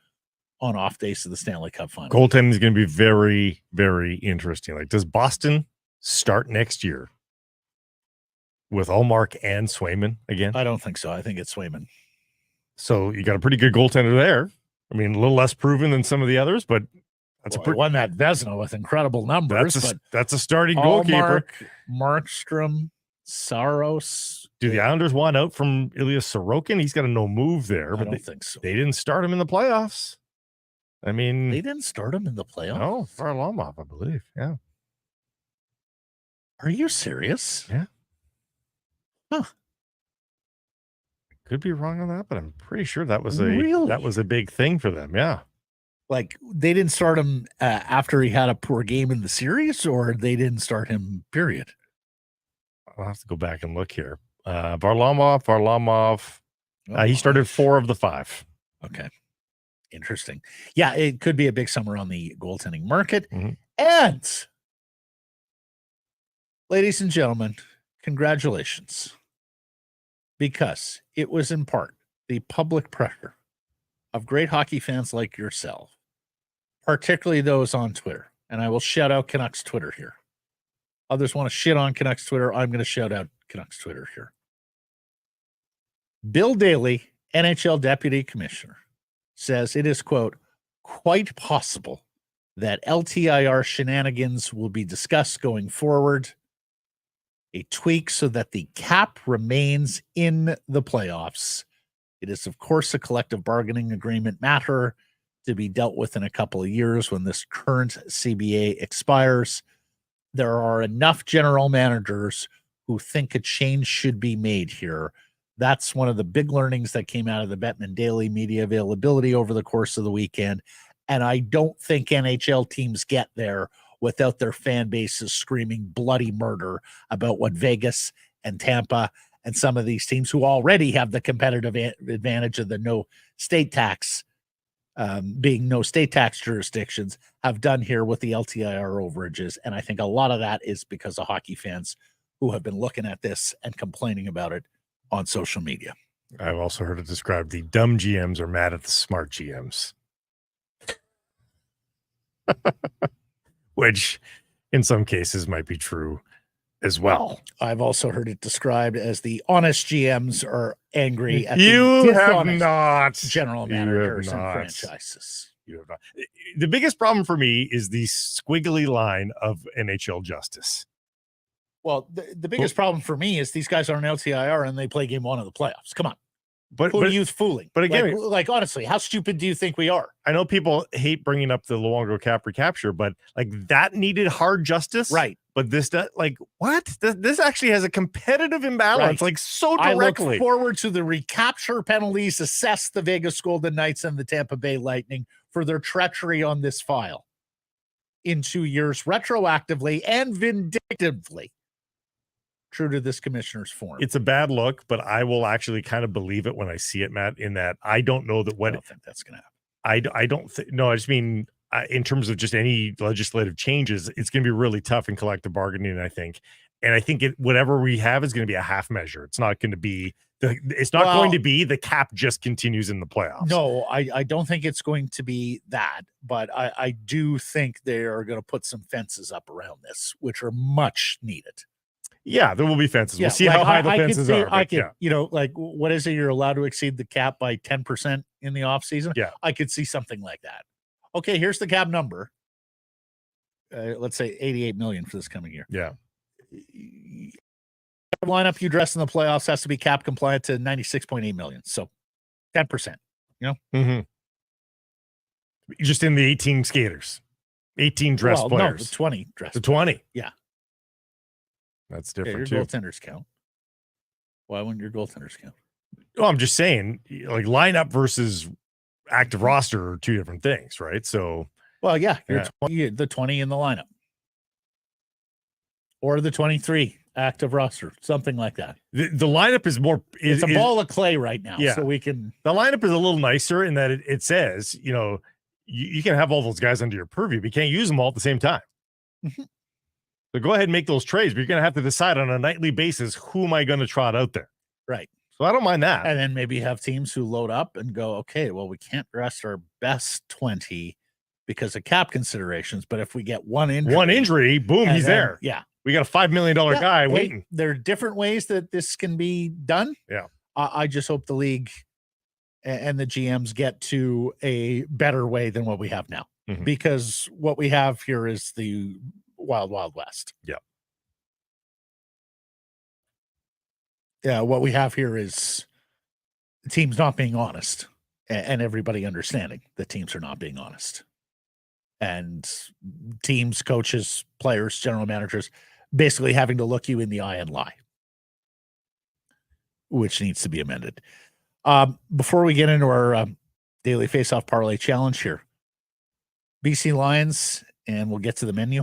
on off days of the Stanley Cup final. Goaltending is going to be very, very interesting. Like, does Boston start next year with Ullmark and Swayman again? I don't think so. I think it's Swayman. So you got a pretty good goaltender there. I mean, a little less proven than some of the others, but that's won that Vezina with incredible numbers. That's a starting goalkeeper. Markstrom, Saros. Do the Islanders want out from Elias Sorokin? He's got a no move there. I but don't think so. They didn't start him in the playoffs. I mean, they didn't start him in the playoffs. No, Varlamov, I believe. Yeah. Are you serious? Yeah. Huh. Could be wrong on that, but I'm pretty sure that was a big thing for them. Yeah. Like, they didn't start him after he had a poor game in the series, or they didn't start him, period? I'll have to go back and look here. Varlamov. He started 4 of the 5. Okay. Interesting. Yeah, it could be a big summer on the goaltending market. Mm-hmm. And, ladies and gentlemen, congratulations. Because it was in part the public pressure of great hockey fans like yourself, particularly those on Twitter. And I will shout out Canucks Twitter here. Others want to shit on Canucks Twitter. I'm going to shout out Canucks Twitter here. Bill Daly, NHL Deputy Commissioner, says it is, quote, quite possible that LTIR shenanigans will be discussed going forward. A tweak so that the cap remains in the playoffs. It is, of course, a collective bargaining agreement matter to be dealt with in a couple of years when this current CBA expires. There are enough general managers who think a change should be made here. That's one of the big learnings that came out of the Bettman Daily media availability over the course of the weekend. And I don't think NHL teams get there without their fan bases screaming bloody murder about what Vegas and Tampa and some of these teams who already have the competitive advantage of the no state tax, being no state tax jurisdictions, have done here with the LTIR overages. And I think a lot of that is because of hockey fans who have been looking at this and complaining about it on social media. I've also heard it described, the dumb GMs are mad at the smart GMs. Which in some cases might be true as well. I've also heard it described as the honest GMs are angry at you the have not general managers and franchises. You have not. The biggest problem for me is the squiggly line of NHL justice. Well, the biggest problem for me is these guys are an LTIR and they play game 1 of the playoffs. Come on. Who are you fooling? But again, like honestly, how stupid do you think we are? I know people hate bringing up the Luongo cap recapture, but like that needed hard justice, right? But this does, like, what? This actually has a competitive imbalance, like so directly. I look forward to the recapture penalties assessed the Vegas Golden Knights and the Tampa Bay Lightning for their treachery on this file in 2 years, retroactively and vindictively. True to this commissioner's form. It's a bad look, but I will actually kind of believe it when I see it, Matt, in that I don't know that what I don't think that's going to happen. I don't think, no, I just mean in terms of just any legislative changes, it's going to be really tough in collective bargaining, I think. And I think whatever we have is going to be a half measure. It's not going to be going to be the cap just continues in the playoffs. No, I don't think it's going to be that, but I do think they are going to put some fences up around this, which are much needed. Yeah, there will be fences. We'll see how high the fences are. You know, like what is it? You're allowed to exceed the cap by 10% in the off season. Yeah, I could see something like that. Okay, here's the cap number. Let's say 88 million for this coming year. Yeah. Lineup you dress in the playoffs has to be cap compliant to 96.8 million. So 10%, you know? Mm-hmm. Just in the 18 skaters, 18 dress players. No, the 20 dress. The 20. Yeah. That's different your too. Goaltenders count. Why wouldn't your goaltenders count? Oh, I'm just saying, like lineup versus active roster are two different things, right? So, well, yeah, the 20 in the lineup, or the 23 active roster, something like that. The lineup is more. It's a ball of clay right now, yeah. So we can. The lineup is a little nicer in that it says, you know, you can have all those guys under your purview, but you can't use them all at the same time. Mm-hmm. So go ahead and make those trades, but you're going to have to decide on a nightly basis, who am I going to trot out there? Right. So I don't mind that. And then maybe have teams who load up and go, okay, well, we can't rest our best 20 because of cap considerations. But if we get one injury, boom, he's there. Yeah. We got a $5 million guy waiting. There are different ways that this can be done. Yeah. I just hope the league and the GMs get to a better way than what we have now, because what we have here is the wild, wild west. Yeah. Yeah. What we have here is teams not being honest and everybody understanding that teams are not being honest, and teams, coaches, players, general managers basically having to look you in the eye and lie, which needs to be amended. Before we get into our daily face-off parlay challenge here, BC Lions, and we'll get to the menu.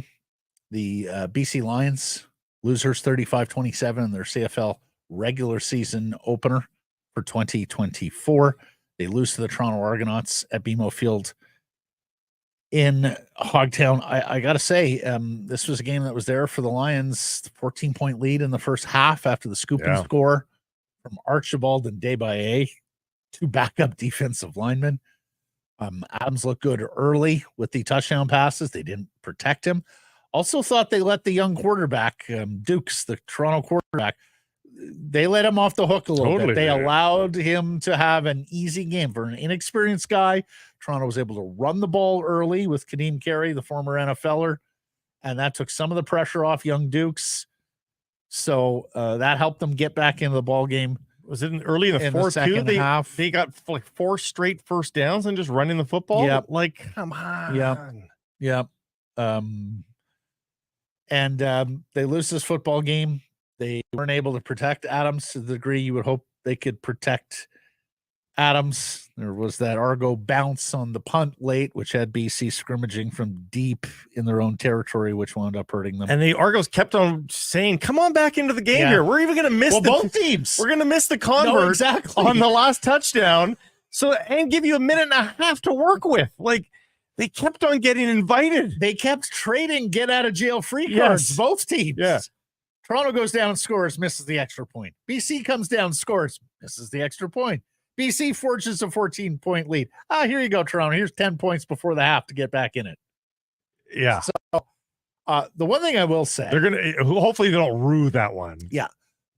The BC Lions, losers 35-27 in their CFL regular season opener for 2024. They lose to the Toronto Argonauts at BMO Field in Hogtown. I got to say, this was a game that was there for the Lions. 14-point lead in the first half after the scoop and score from Archibald and Debaye, two backup defensive linemen. Adams looked good early with the touchdown passes. They didn't protect him. Also thought they let the young quarterback, Dukes, the Toronto quarterback, they let him off the hook a little bit. They allowed him to have an easy game. For an inexperienced guy, Toronto was able to run the ball early with Kadeem Carey, the former NFLer, and that took some of the pressure off young Dukes. So that helped them get back into the ball game. Was it early in the fourth second half? They got like 4 straight first downs and just running the football? Yep. Like, come on. Yep. And they lose this football game. They weren't able to protect Adams to the degree you would hope they could protect Adams. There was that Argo bounce on the punt late, which had BC scrimmaging from deep in their own territory, which wound up hurting them. And the Argos kept on saying, come on back into the game here. We're even going to miss both teams. We're going to miss the convert on the last touchdown. So, and give you a minute and a half to work with. Like, they kept on getting invited. They kept trading get out of jail free cards, both teams. Yeah. Toronto goes down and scores, misses the extra point. BC comes down, scores, misses the extra point. BC forges a 14-point lead. Here you go, Toronto. Here's 10 points before the half to get back in it. Yeah. So the one thing I will say, they're going to, hopefully they don't rue that one. Yeah.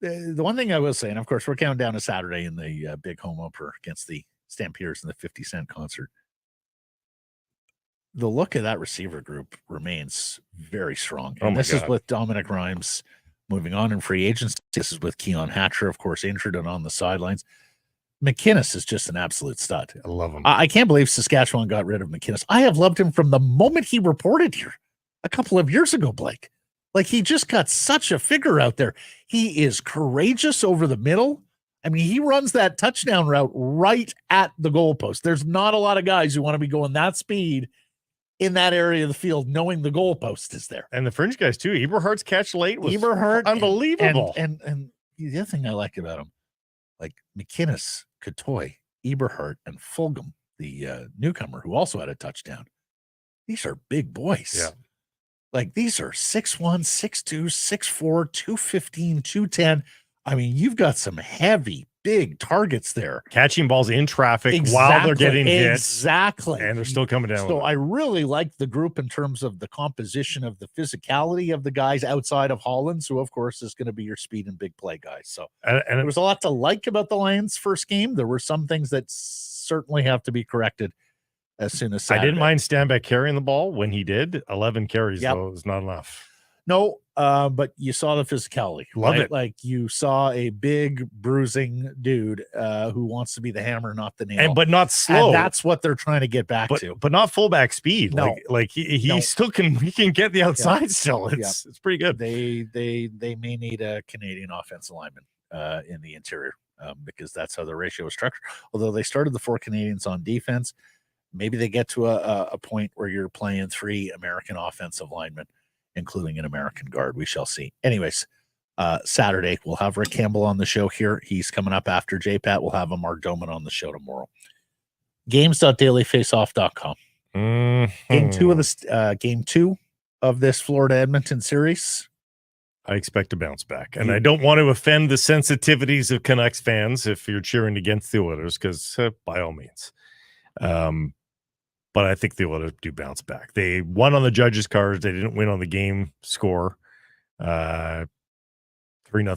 The one thing I will say, and of course we're counting down to Saturday in the big home opener against the Stampeders in the 50 Cent concert. The look of that receiver group remains very strong. And this is with Dominic Rhymes moving on in free agency. This is with Keon Hatcher, of course, injured and on the sidelines. McInnes is just an absolute stud. I love him. I can't believe Saskatchewan got rid of McInnes. I have loved him from the moment he reported here a couple of years ago, Blake. Like, he just got such a figure out there. He is courageous over the middle. I mean, he runs that touchdown route right at the goalpost. There's not a lot of guys who want to be going that speed in that area of the field, knowing the goalpost is there. And the fringe guys too. Eberhardt's catch late was Eberhardt, unbelievable. And the other thing I like about him, like McInnes, Cotoy, Eberhardt, and Fulgham, the newcomer who also had a touchdown. These are big boys. Yeah. Like, these are 6'1", 6'2", 6'4", 215, 210. I mean, you've got some heavy, big targets there. Catching balls in traffic while they're getting hit. Exactly. And they're still coming down. So I really like the group in terms of the composition of the physicality of the guys outside of Hollins, who, of course, is going to be your speed and big play guys. So and there was a lot to like about the Lions' first game. There were some things that certainly have to be corrected as soon as Saturday. I didn't mind Stanback carrying the ball when he did. 11 carries, though, is not enough. No, but you saw the physicality. Love it. Like, you saw a big bruising dude who wants to be the hammer, not the nail. But not slow. And that's what they're trying to get back to. But not fullback speed. No. Like he still can get the outside still. It's pretty good. They may need a Canadian offensive lineman in the interior because that's how the ratio is structured. Although they started the 4 Canadians on defense, maybe they get to a point where you're playing 3 American offensive linemen, including an American guard. We shall see. Anyways, Saturday, we'll have Rick Campbell on the show here. He's coming up after J-Pat. We'll have a Mark Doman on the show tomorrow. Games.dailyfaceoff.com. Mm-hmm. Game two of this Florida Edmonton series. I expect to bounce back. And I don't want to offend the sensitivities of Canucks fans if you're cheering against the Oilers, because by all means. But I think the Oilers do bounce back. They won on the judges' cards. They didn't win on the game score. 3-0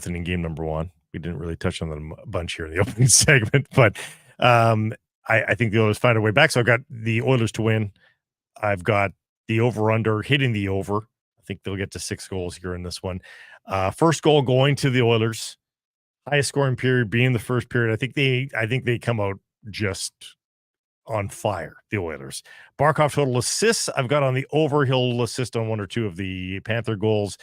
in game number 1. We didn't really touch on them a bunch here in the opening segment, but I think the Oilers find a way back. So I've got the Oilers to win. I've got the over-under hitting the over. I think they'll get to 6 goals here in this one. First goal going to the Oilers. Highest scoring period being the first period. I think they come out just on fire, the Oilers. Barkov total assists I've got on the over. He'll assist on 1 or 2 of the Panther goals.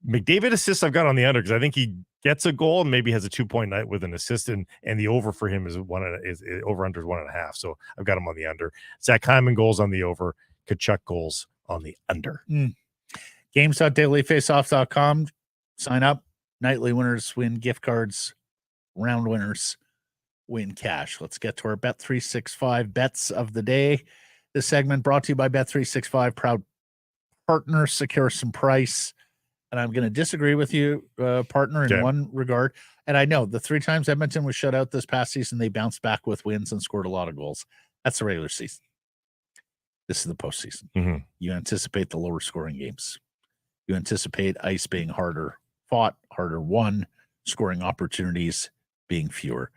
McDavid assists I've got on the under because I think he gets a goal and maybe has a 2-point night with an assist, and the over for him is over under is 1.5. So I've got him on the under. Zach Hyman goals on the over. Kachuk goals on the under. Games.dailyfaceoff.com. Sign up. Nightly winners win gift cards. Round winners win cash. Let's get to our Bet365 bets of the day. This segment brought to you by Bet365, proud partner, Sekeres Price. And I'm going to disagree with you, partner, in one regard. And I know the 3 times Edmonton was shut out this past season, they bounced back with wins and scored a lot of goals. That's the regular season. This is the postseason. Mm-hmm. You anticipate the lower scoring games. You anticipate ice being harder fought, harder won, scoring opportunities being fewer.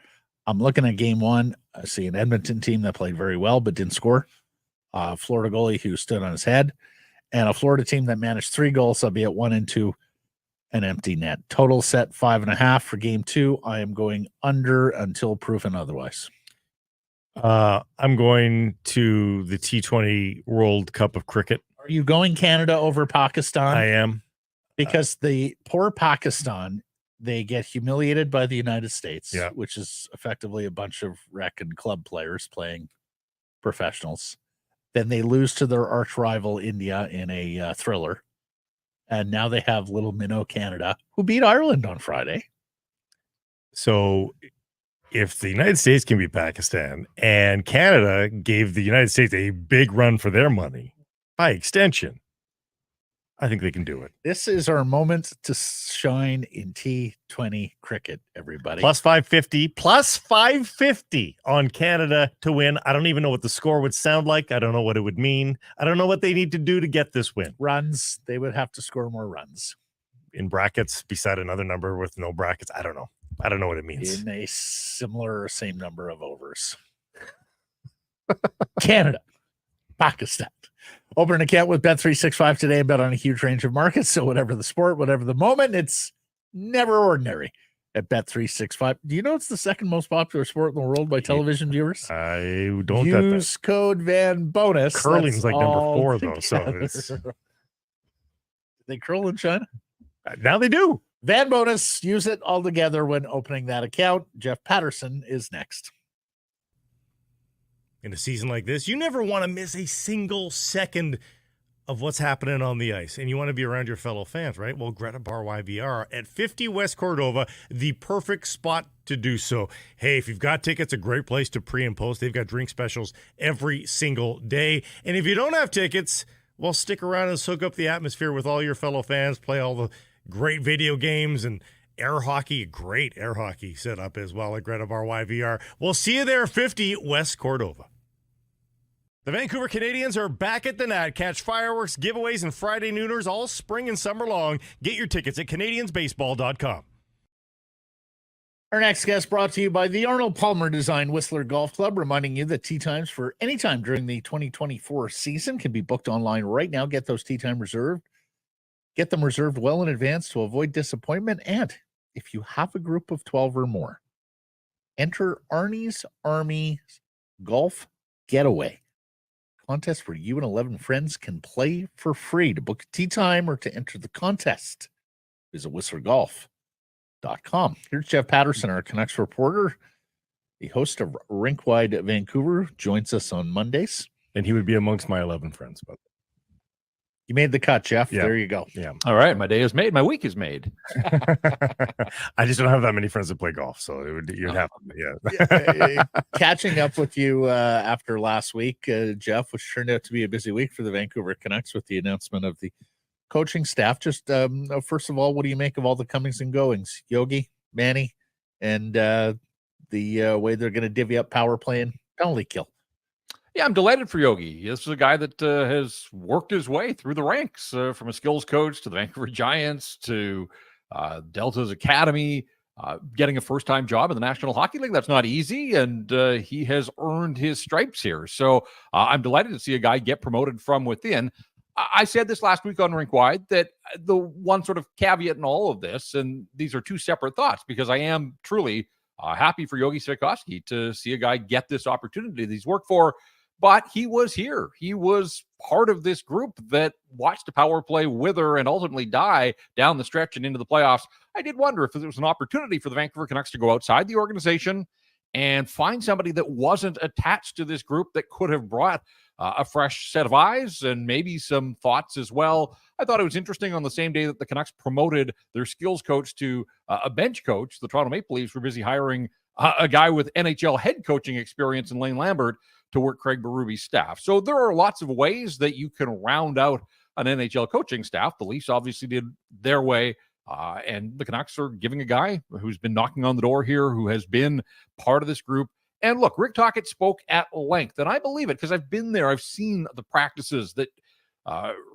I'm looking at game 1. I see an Edmonton team that played very well but didn't score. Florida goalie who stood on his head. And a Florida team that managed 3 goals, albeit 1 into an empty net. Total set 5.5 for game 2. I am going under until proven otherwise. I'm going to the T20 World Cup of Cricket. Are you going Canada over Pakistan? I am. Because the poor Pakistan, they get humiliated by the United States, which is effectively a bunch of rec and club players playing professionals. Then they lose to their arch rival India in a thriller. And now they have little minnow Canada, who beat Ireland on Friday. So if the United States can beat Pakistan and Canada gave the United States a big run for their money, by extension, I think they can do it. This is our moment to shine in T20 cricket, everybody. Plus 550 on Canada to win. I don't even know what the score would sound like. I don't know what it would mean. I don't know what they need to do to get this win. Runs. They would have to score more runs. In brackets beside another number with no brackets. I don't know. I don't know what it means. In a similar or same number of overs. Canada. Pakistan. Open an account with Bet365 today and bet on a huge range of markets. So whatever the sport, whatever the moment, it's never ordinary. at Bet365. Do you know it's the second most popular sport in the world by television viewers? I don't. Use code VANBONUS. Curling's like number 4 though, so together. it's They curl in China? now they do. VANBONUS. Use it all together when opening that account. Jeff Patterson is next. In a season like this, you never want to miss a single second of what's happening on the ice, and you want to be around your fellow fans, right? Well, Greta Bar YVR at 50 West Cordova, the perfect spot to do so. Hey, if you've got tickets, a great place to pre and post. They've got drink specials every single day. And if you don't have tickets, well, stick around and soak up the atmosphere with all your fellow fans, play all the great video games and air hockey, great air hockey set up as well at Greta Bar YVR. We'll see you there, 50 West Cordova. The Vancouver Canadians are back at the net. Catch fireworks, giveaways, and Friday nooners all spring and summer long. Get your tickets at CanadiansBaseball.com. Our next guest brought to you by the Arnold Palmer Design Whistler Golf Club, reminding you that tee times for any time during the 2024 season can be booked online right now. Get those tee time reserved. Get them reserved well in advance to avoid disappointment. And if you have a group of 12 or more, enter Arnie's Army Golf Getaway contest where you and 11 friends can play for free. To book a tee time or to enter the contest, visit whistlergolf.com. Here's Jeff Patterson, our Canucks reporter, the host of Rinkwide Vancouver, joins us on Mondays. And he would be amongst my 11 friends. But you made the cut, Jeff. Yeah. There you go. Yeah. All right. My day is made. My week is made. I just don't have that many friends that play golf, so you'd have to, yeah. Catching up with you after last week, Jeff, which turned out to be a busy week for the Vancouver Canucks with the announcement of the coaching staff. Just first of all, what do you make of all the comings and goings? Yogi, Manny, and the way they're going to divvy up power play and penalty kill. Yeah, I'm delighted for Yogi. This is a guy that has worked his way through the ranks from a skills coach to the Vancouver Giants to Delta's Academy, getting a first-time job in the National Hockey League. That's not easy, and he has earned his stripes here. So I'm delighted to see a guy get promoted from within. I said this last week on Rinkwide that the one sort of caveat in all of this, and these are two separate thoughts, because I am truly happy for Yogi Svejkovský to see a guy get this opportunity that he's worked for. But he was here. He was part of this group that watched the power play wither and ultimately die down the stretch and into the playoffs. I did wonder if there was an opportunity for the Vancouver Canucks to go outside the organization and find somebody that wasn't attached to this group that could have brought a fresh set of eyes and maybe some thoughts as well. I thought it was interesting on the same day that the Canucks promoted their skills coach to a bench coach. The Toronto Maple Leafs were busy hiring a guy with NHL head coaching experience in Lane Lambert to work Craig Berube's staff. So there are lots of ways that you can round out an NHL coaching staff. The Leafs obviously did their way, and the Canucks are giving a guy who's been knocking on the door here, who has been part of this group. And look, Rick Tocchet spoke at length, and I believe it because I've been there. I've seen the practices that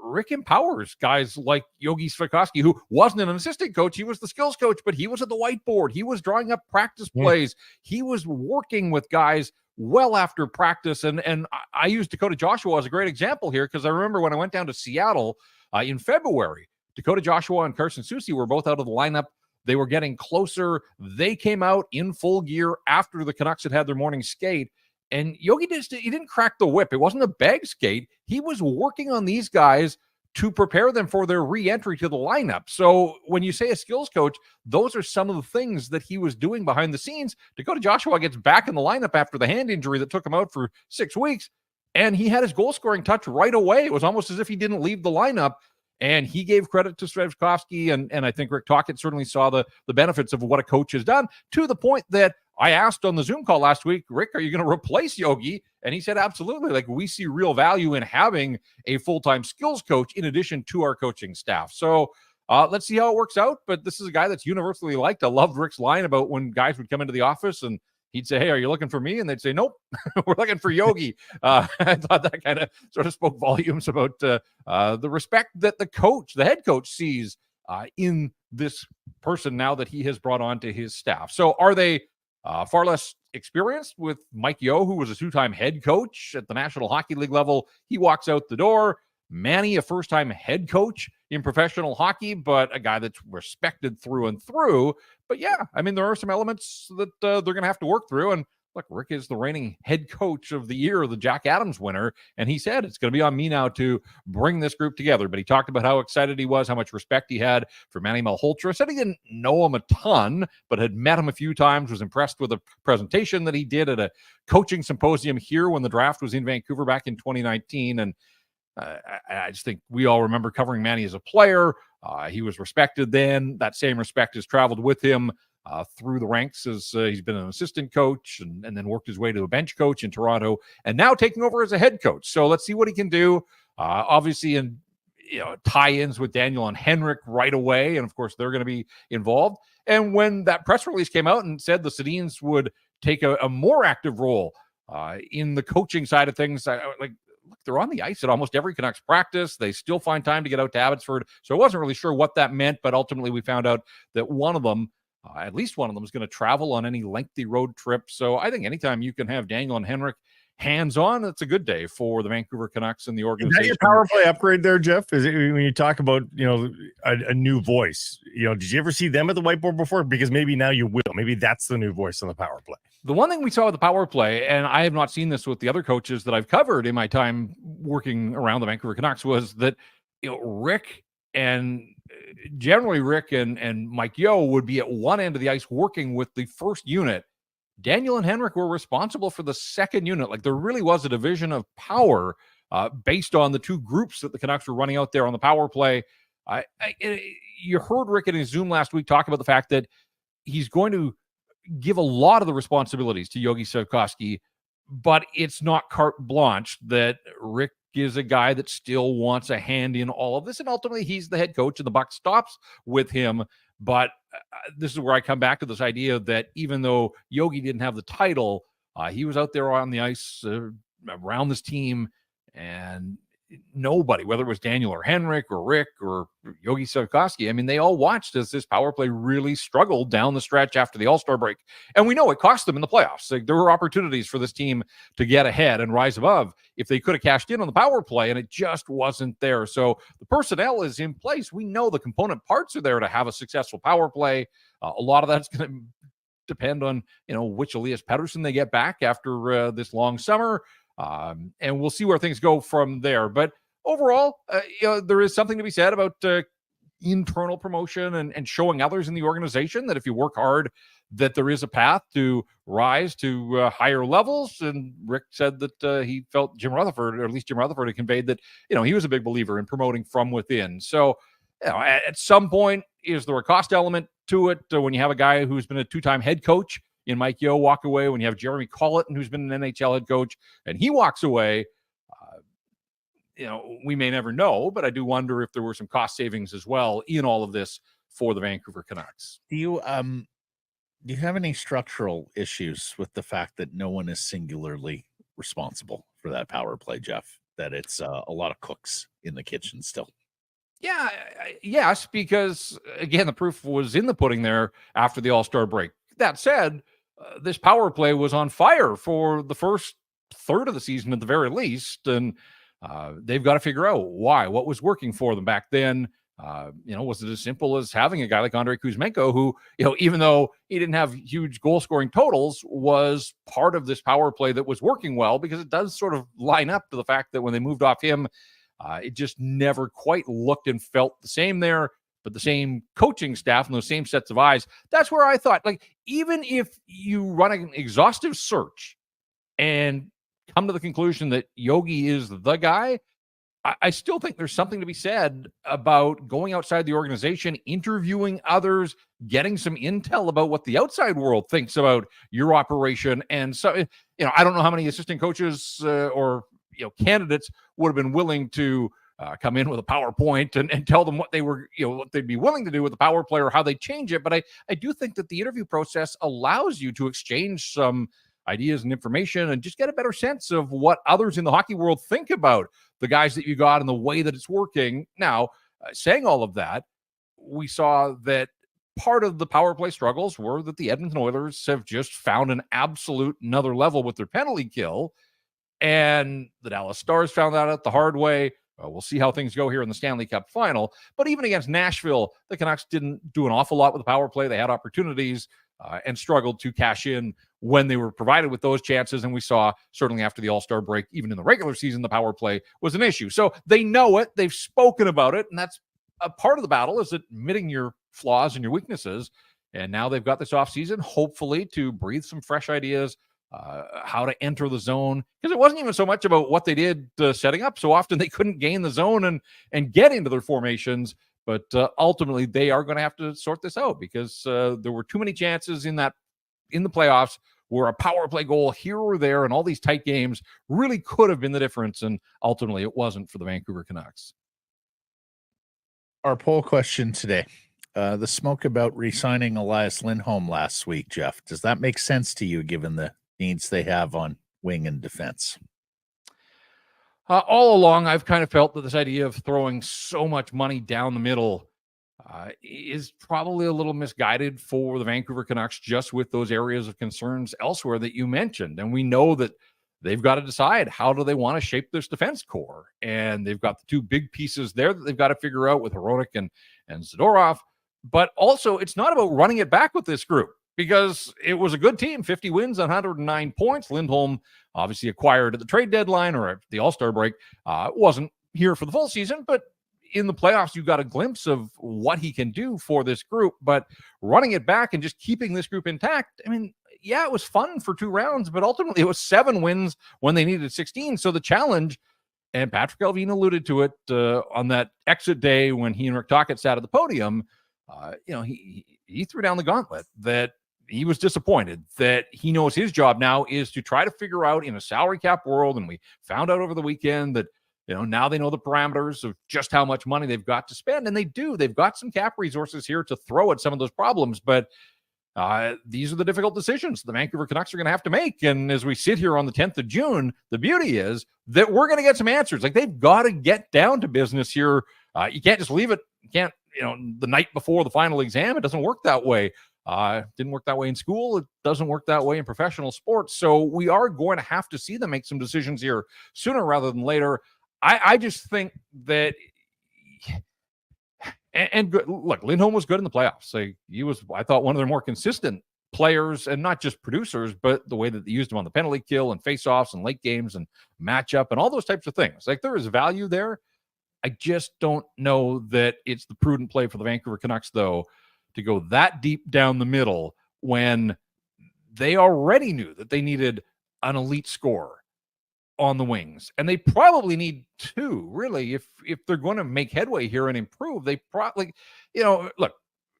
Rick empowers guys like Yogi Svejkovský, who wasn't an assistant coach. He was the skills coach, but he was at the whiteboard. He was drawing up practice plays. He was working with guys well after practice. And I use Dakota Joshua as a great example here, because I remember when I went down to Seattle in February, Dakota Joshua and Carson Soucy were both out of the lineup. They were getting closer. They came out in full gear after the Canucks had their morning skate. And Yogi he didn't crack the whip. It wasn't a bag skate. He was working on these guys to prepare them for their re-entry to the lineup. So when you say a skills coach, those are some of the things that he was doing behind the scenes. Dakota Joshua gets back in the lineup after the hand injury that took him out for 6 weeks, and he had his goal-scoring touch right away. It was almost as if he didn't leave the lineup, and he gave credit to Svejkovský, and I think Rick Tocchet certainly saw the benefits of what a coach has done, to the point that I asked on the Zoom call last week, Rick, are you going to replace Yogi? And he said, absolutely. Like, we see real value in having a full-time skills coach in addition to our coaching staff. So let's see how it works out. But this is a guy that's universally liked. I loved Rick's line about when guys would come into the office and he'd say, hey, are you looking for me? And they'd say, nope, we're looking for Yogi. I thought that kind of sort of spoke volumes about the respect that the head coach sees in this person now that he has brought on to his staff. So are they far less experienced with Mike Yeo, who was a two-time head coach at the National Hockey League level? He walks out the door. Manny, a first-time head coach in professional hockey, but a guy that's respected through and through. But yeah, I mean, there are some elements that they're going to have to work through. And look, Rick is the reigning head coach of the year, the Jack Adams winner. And he said, it's going to be on me now to bring this group together. But he talked about how excited he was, how much respect he had for Manny Malhotra. Said he didn't know him a ton, but had met him a few times, was impressed with the presentation that he did at a coaching symposium here when the draft was in Vancouver back in 2019. And I just think we all remember covering Manny as a player. He was respected then. That same respect has traveled with him through the ranks as he's been an assistant coach and then worked his way to a bench coach in Toronto and now taking over as a head coach. So let's see what he can do. Obviously, in tie-ins with Daniel and Henrik right away. And of course, they're going to be involved. And when that press release came out and said the Sedins would take a more active role in the coaching side of things, look, they're on the ice at almost every Canucks practice. They still find time to get out to Abbotsford. So I wasn't really sure what that meant, but ultimately we found out that one of them, at least one of them, is going to travel on any lengthy road trip. So I think anytime you can have Daniel and Henrik hands-on, it's a good day for the Vancouver Canucks and the organization. Is that your power play upgrade there, Jeff? Is it when you talk about, a new voice? Did you ever see them at the whiteboard before? Because maybe now you will. Maybe that's the new voice on the power play. The one thing we saw with the power play, and I have not seen this with the other coaches that I've covered in my time working around the Vancouver Canucks, was that Rick and generally Rick and Mike Yeo would be at one end of the ice working with the first unit. Daniel and Henrik were responsible for the second unit. Like, there really was a division of power based on the two groups that the Canucks were running out there on the power play. You heard Rick in his Zoom last week talk about the fact that he's going to give a lot of the responsibilities to Yogi Svejkovský, but it's not carte blanche, that Rick is a guy that still wants a hand in all of this. And ultimately, he's the head coach and the buck stops with him. But this is where I come back to this idea that even though Yogi didn't have the title, he was out there on the ice around this team, and nobody, whether it was Daniel or Henrik or Rick or Yogi Svejkovský, I mean, they all watched as this power play really struggled down the stretch after the All-Star break. And we know it cost them in the playoffs. Like, there were opportunities for this team to get ahead and rise above if they could have cashed in on the power play, and it just wasn't there. So the personnel is in place. We know the component parts are there to have a successful power play. A lot of that's going to depend on, which Elias Pettersson they get back after this long summer. And we'll see where things go from there. But overall, there is something to be said about internal promotion and showing others in the organization that if you work hard, that there is a path to rise to higher levels. And Rick said that he felt Jim Rutherford, or at least Jim Rutherford, had conveyed that, he was a big believer in promoting from within. So, at some point, is there a cost element to it when you have a guy who's been a two-time head coach in Mike Yeo walk away, when you have Jeremy Colleton, who's been an NHL head coach, and he walks away? We may never know, but I do wonder if there were some cost savings as well in all of this for the Vancouver Canucks. Do you have any structural issues with the fact that no one is singularly responsible for that power play, Jeff? That it's a lot of cooks in the kitchen still? Yeah, yes, because again, the proof was in the pudding there after the All-Star break. That said, this power play was on fire for the first third of the season at the very least, and they've got to figure out why, what was working for them back then. Was it as simple as having a guy like Andrei Kuzmenko, who, even though he didn't have huge goal scoring totals, was part of this power play that was working well, because it does sort of line up to the fact that when they moved off him, it just never quite looked and felt the same there. But the same coaching staff and those same sets of eyes, that's where I thought, like, even if you run an exhaustive search and come to the conclusion that Yogi is the guy, I still think there's something to be said about going outside the organization, interviewing others, getting some intel about what the outside world thinks about your operation. And so, I don't know how many assistant coaches or candidates would have been willing to come in with a PowerPoint and tell them what they were, what they'd be willing to do with the power play or how they change it. But I do think that the interview process allows you to exchange some ideas and information and just get a better sense of what others in the hockey world think about the guys that you got and the way that it's working. Now, saying all of that, we saw that part of the power play struggles were that the Edmonton Oilers have just found an absolute another level with their penalty kill, and the Dallas Stars found that out the hard way. We'll see how things go here in the Stanley Cup final. But even against Nashville, the Canucks didn't do an awful lot with the power play. They had opportunities and struggled to cash in when they were provided with those chances. And we saw, certainly after the All-Star break, even in the regular season, the power play was an issue. So they know it. They've spoken about it. And that's a part of the battle, is admitting your flaws and your weaknesses. And now they've got this offseason, hopefully, to breathe some fresh ideas, how to enter the zone, because it wasn't even so much about what they did setting up. So often they couldn't gain the zone and get into their formations. But ultimately, they are going to have to sort this out, because there were too many chances in the playoffs where a power play goal here or there and all these tight games really could have been the difference. And ultimately, it wasn't for the Vancouver Canucks. Our poll question today. The smoke about re-signing Elias Lindholm last week, Jeff, does that make sense to you given the needs they have on wing and defense? All along, I've kind of felt that this idea of throwing so much money down the middle is probably a little misguided for the Vancouver Canucks, just with those areas of concerns elsewhere that you mentioned. And we know that they've got to decide, how do they want to shape this defense core? And they've got the two big pieces there that they've got to figure out with Hronek and Zadorov. But also, it's not about running it back with this group, because it was a good team, 50 wins, 109 points. Lindholm, obviously acquired at the trade deadline or at the All-Star break, wasn't here for the full season, but in the playoffs, you got a glimpse of what he can do for this group. But running it back and just keeping this group intact, I mean, yeah, it was fun for 2 rounds, but ultimately it was 7 wins when they needed 16. So the challenge, and Patrick Allvin alluded to it on that exit day when he and Rick Tocchet sat at the podium, he threw down the gauntlet, that he was disappointed, that he knows his job now is to try to figure out in a salary cap world. And we found out over the weekend that, now they know the parameters of just how much money they've got to spend. And they do. They've got some cap resources here to throw at some of those problems. But these are the difficult decisions the Vancouver Canucks are going to have to make. And as we sit here on the 10th of June, the beauty is that we're going to get some answers. Like, they've got to get down to business here. You can't just leave it. You can't, the night before the final exam. It doesn't work that way. Didn't work that way in school. It doesn't work that way in professional sports. So we are going to have to see them make some decisions here sooner rather than later. I just think that, and good, look, Lindholm was good in the playoffs. Like, he was, I thought, one of their more consistent players, and not just producers, but the way that they used him on the penalty kill and faceoffs and late games and matchup and all those types of things. Like, there is value there. I just don't know that it's the prudent play for the Vancouver Canucks, though, to go that deep down the middle when they already knew that they needed an elite scorer on the wings. And they probably need 2, really, if they're going to make headway here and improve. They probably, look,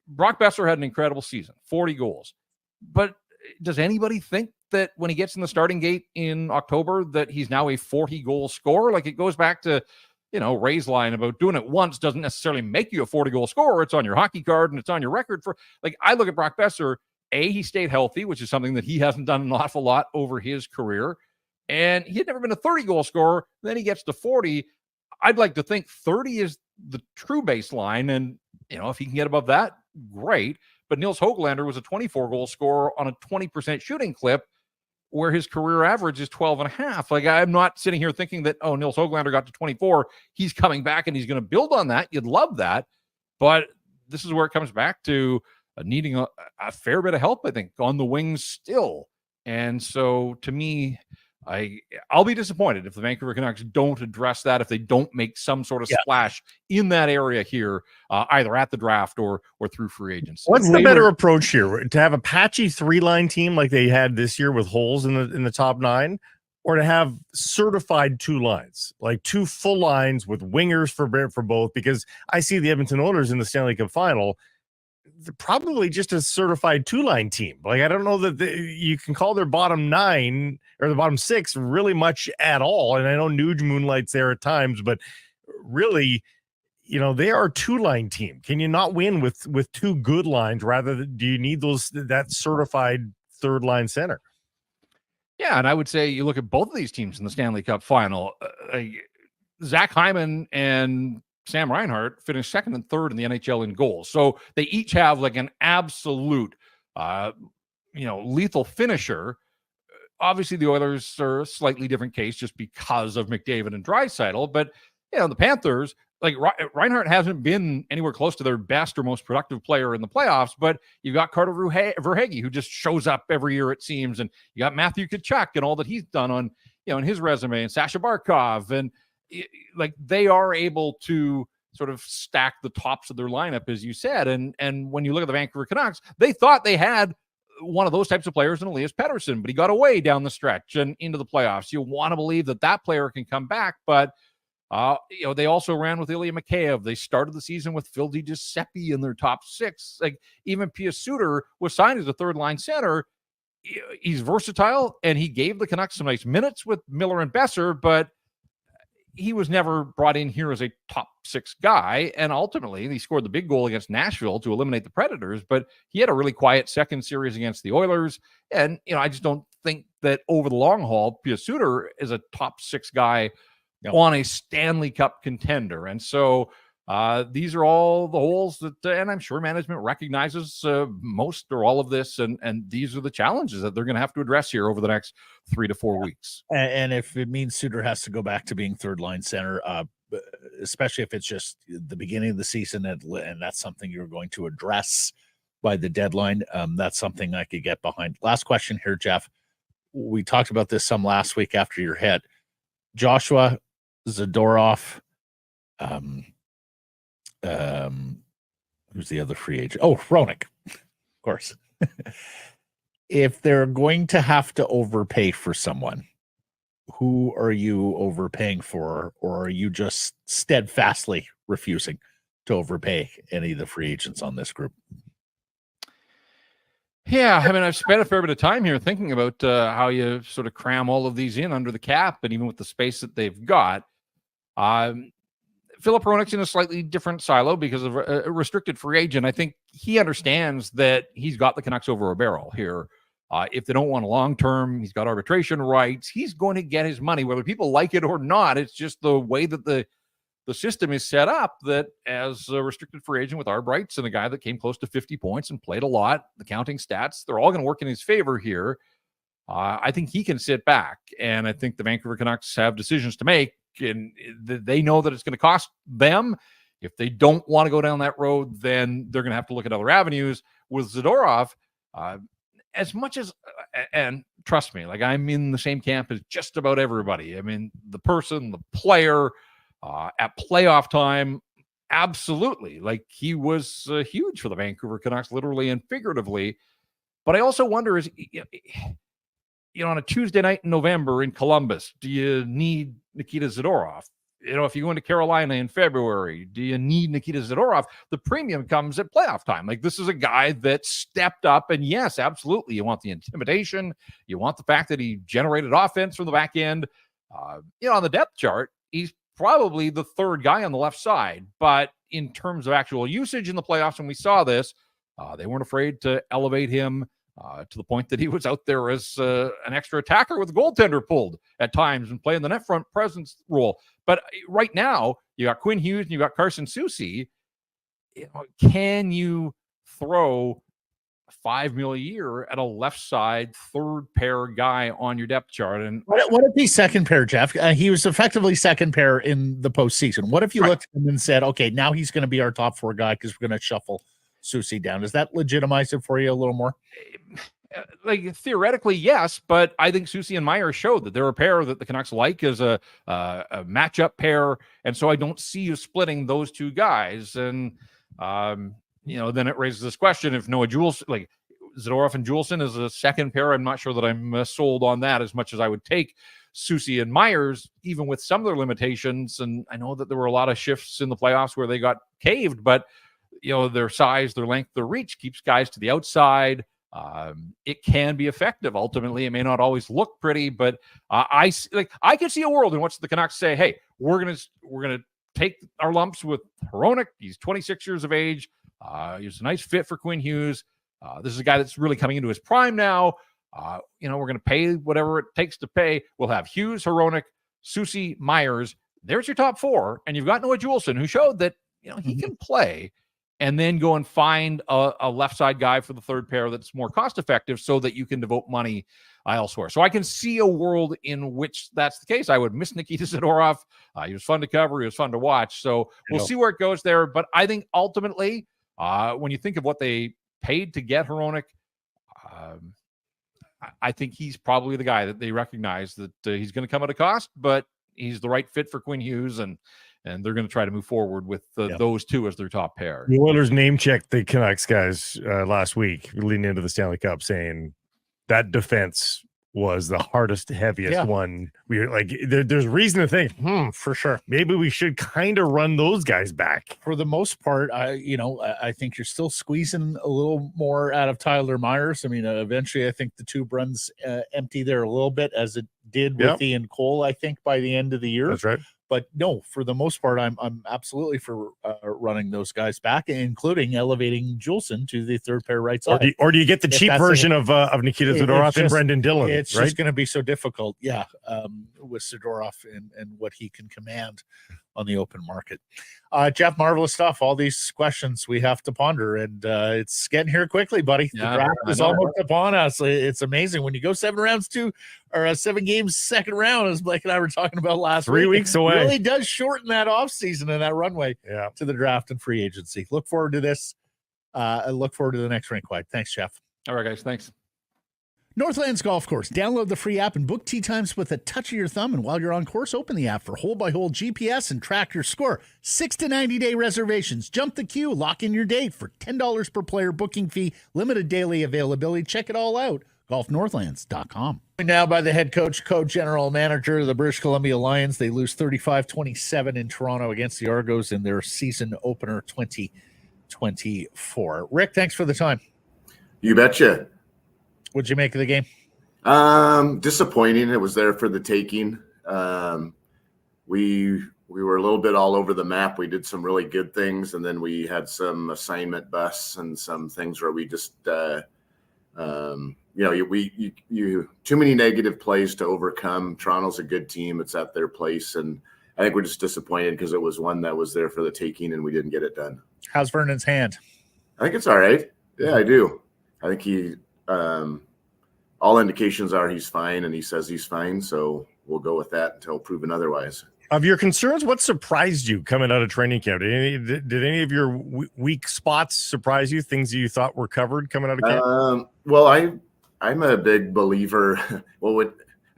Brock Besser had an incredible season, 40 goals. But does anybody think that when he gets in the starting gate in October that he's now a 40-goal scorer? Like, it goes back to, Ray's line about doing it once doesn't necessarily make you a 40-goal scorer. It's on your hockey card and it's on your record. For, like, I look at Brock Besser, he stayed healthy, which is something that he hasn't done an awful lot over his career. And he had never been a 30-goal scorer. Then he gets to 40. I'd like to think 30 is the true baseline. And, if he can get above that, great. But Nils Höglander was a 24-goal scorer on a 20% shooting clip, where his career average is 12.5. Like, I'm not sitting here thinking that, Nils Höglander got to 24. He's coming back and he's going to build on that. You'd love that. But this is where it comes back to needing a fair bit of help, I think, on the wings still. And so, to me, I'll be disappointed if the Vancouver Canucks don't address that, if they don't make some sort of splash in that area here, either at the draft or through free agency. What's the better approach here? To have a patchy 3-line team like they had this year with holes in the top 9, or to have certified 2 lines, like 2 full lines with wingers for both? Because I see the Edmonton Oilers in the Stanley Cup final, they're probably just a certified 2-line team. Like, I don't know that you can call their bottom 9 or the bottom 6 really much at all. And I know Nuge moonlights there at times, but really, they are a 2-line team. Can you not win with 2 good lines? Rather, do you need that certified 3rd-line center? Yeah, and I would say you look at both of these teams in the Stanley Cup final. Zach Hyman and Sam Reinhart finished 2nd and 3rd in the NHL in goals. So they each have like an absolute, lethal finisher. Obviously, the Oilers are a slightly different case just because of McDavid and Draisaitl, but the Panthers, like Reinhart hasn't been anywhere close to their best or most productive player in the playoffs, but you've got Carter Verhaeghe, who just shows up every year, it seems. And you got Matthew Tkachuk and all that he's done on, in his resume, and Sasha Barkov. And like, they are able to sort of stack the tops of their lineup, as you said. And when you look at the Vancouver Canucks, they thought they had one of those types of players in Elias Pettersson, but he got away down the stretch and into the playoffs. You want to believe that player can come back, but they also ran with Ilya Mikheyev. They started the season with Phil DiGiuseppe in their top 6. Like, even Pius Suter was signed as a third-line center. He's versatile, and he gave the Canucks some nice minutes with Miller and Besser, but he was never brought in here as a top 6 guy. And ultimately, he scored the big goal against Nashville to eliminate the Predators, but he had a really quiet second series against the Oilers. And, I just don't think that over the long haul, Pius Suter is a top 6 guy on a Stanley Cup contender. And so these are all the holes that, and I'm sure management recognizes most or all of this. And these are the challenges that they're going to have to address here over the next 3 to 4 weeks. And if it means Suter has to go back to being third line center, especially if it's just the beginning of the season, and that's something you're going to address by the deadline, that's something I could get behind. Last question here, Jeff. We talked about this some last week after your hit. Joshua Zadorov, who's the other free agent? Oh, Hronek, of course. If they're going to have to overpay for someone, who are you overpaying for, or are you just steadfastly refusing to overpay any of the free agents on this group? Yeah, I mean, I've spent a fair bit of time here thinking about how you sort of cram all of these in under the cap, and even with the space that they've got. Philip Hronek's in a slightly different silo because of a restricted free agent. I think he understands that he's got the Canucks over a barrel here. If they don't want a long-term, he's got arbitration rights. He's going to get his money, whether people like it or not. It's just the way that the system is set up, that as a restricted free agent with arb rights and a guy that came close to 50 points and played a lot, the counting stats, they're all going to work in his favor here. I think he can sit back, and I think the Vancouver Canucks have decisions to make, and they know that it's going to cost them. If they don't want to go down that road, then they're going to have to look at other avenues. With Zadorov, as much as, and trust me, like, I'm in the same camp as just about everybody. I mean, the person, the player, at playoff time, absolutely. Like, he was huge for the Vancouver Canucks, literally and figuratively. But I also wonder, is, on a Tuesday night in November in Columbus, do you need Nikita Zadorov? If you go into Carolina in February, do you need Nikita Zadorov? The premium comes at playoff time. Like, this is a guy that stepped up, and yes, absolutely, you want the intimidation. You want the fact that he generated offense from the back end. On the depth chart, he's probably the third guy on the left side. But in terms of actual usage in the playoffs, when we saw this, they weren't afraid to elevate him to the point that he was out there as an extra attacker with a goaltender pulled at times and playing the net front presence role. But right now, you got Quinn Hughes and you got Carson Soucy. Can you throw $5 million a year at a left side third pair guy on your depth chart? And what if he's second pair, Jeff? He was effectively second pair in the postseason. What if you looked at him and said, okay, now he's going to be our top 4 guy because we're going to shuffle Soucy down? Does that legitimize it for you a little more? Like, theoretically, yes, but I think Soucy and Myers showed that they're a pair that the Canucks like as a matchup pair, and so I don't see you splitting those two guys. And then it raises this question: if Noah Jules, like Zadorov and Juleson is a second pair, I'm not sure that I'm sold on that as much as I would take Soucy and Myers, even with some of their limitations. And I know that there were a lot of shifts in the playoffs where they got caved, but their size, their length, their reach keeps guys to the outside. It can be effective. Ultimately, it may not always look pretty, but I could see a world in which the Canucks say, "Hey, we're gonna take our lumps with Hronek. He's 26 years of age. He's a nice fit for Quinn Hughes. This is a guy that's really coming into his prime now. We're going to pay whatever it takes to pay. We'll have Hughes, Hronek, Soucy, Myers. There's your top 4, and you've got Noah Juleson, who showed that he can play." and then go and find a left side guy for the third pair that's more cost effective so that you can devote money elsewhere. So I can see a world in which that's the case. I would miss Nikita Zadorov. He was fun to cover. He was fun to watch. So we'll see where it goes there. But I think ultimately, when you think of what they paid to get Hronek, I think he's probably the guy that they recognize that he's going to come at a cost, but he's the right fit for Quinn Hughes, and they're going to try to move forward with those two as their top pair. The Oilers name checked the Canucks guys last week leading into the Stanley Cup, saying that defense was the hardest, heaviest one. We were like, there's reason to think, for sure, maybe we should kind of run those guys back. For the most part, I think you're still squeezing a little more out of Tyler Myers. I mean, eventually, I think the tube runs empty there a little bit, as it did with Ian Cole, I think, by the end of the year. That's right. But no, for the most part, I'm absolutely for running those guys back, including elevating Juleson to the third pair right side. Or do you get the cheap version of Nikita Zadorov and Brendan Dillon? It's just going to be so difficult, with Zadorov and what he can command on the open market. Jeff, marvelous stuff. All these questions we have to ponder, and it's getting here quickly, buddy. The draft is almost upon us. It's amazing when you go 7 games second round, as Blake and I were talking about last week. 3 weeks away. It really does shorten that offseason and that runway to the draft and free agency. Look forward to this. I look forward to the next Rink Wide. Thanks, Jeff. All right, guys. Thanks. Northlands Golf Course. Download the free app and book tee times with a touch of your thumb. And while you're on course, open the app for hole-by-hole GPS and track your score. 6 to 90-day reservations. Jump the queue. Lock in your date for $10 per player booking fee. Limited daily availability. Check it all out. golfnorthlands.com. Now by the head coach, co-general manager of the British Columbia Lions. They lose 35-27 in Toronto against the Argos in their season opener 2024. Rick, thanks for the time. You betcha. What'd you make of the game? Disappointing. It was there for the taking. We were a little bit all over the map. We did some really good things, and then we had some assignment busts and some things where we just, too many negative plays to overcome. Toronto's a good team. It's at their place, and I think we're just disappointed because it was one that was there for the taking, and we didn't get it done. How's Vernon's hand? I think it's all right. Yeah, I do. I think he. All indications are he's fine, and he says he's fine. So we'll go with that until proven otherwise. Of your concerns, what surprised you coming out of training camp? Did any of your weak spots surprise you? Things that you thought were covered coming out of camp? Well, I'm a big believer.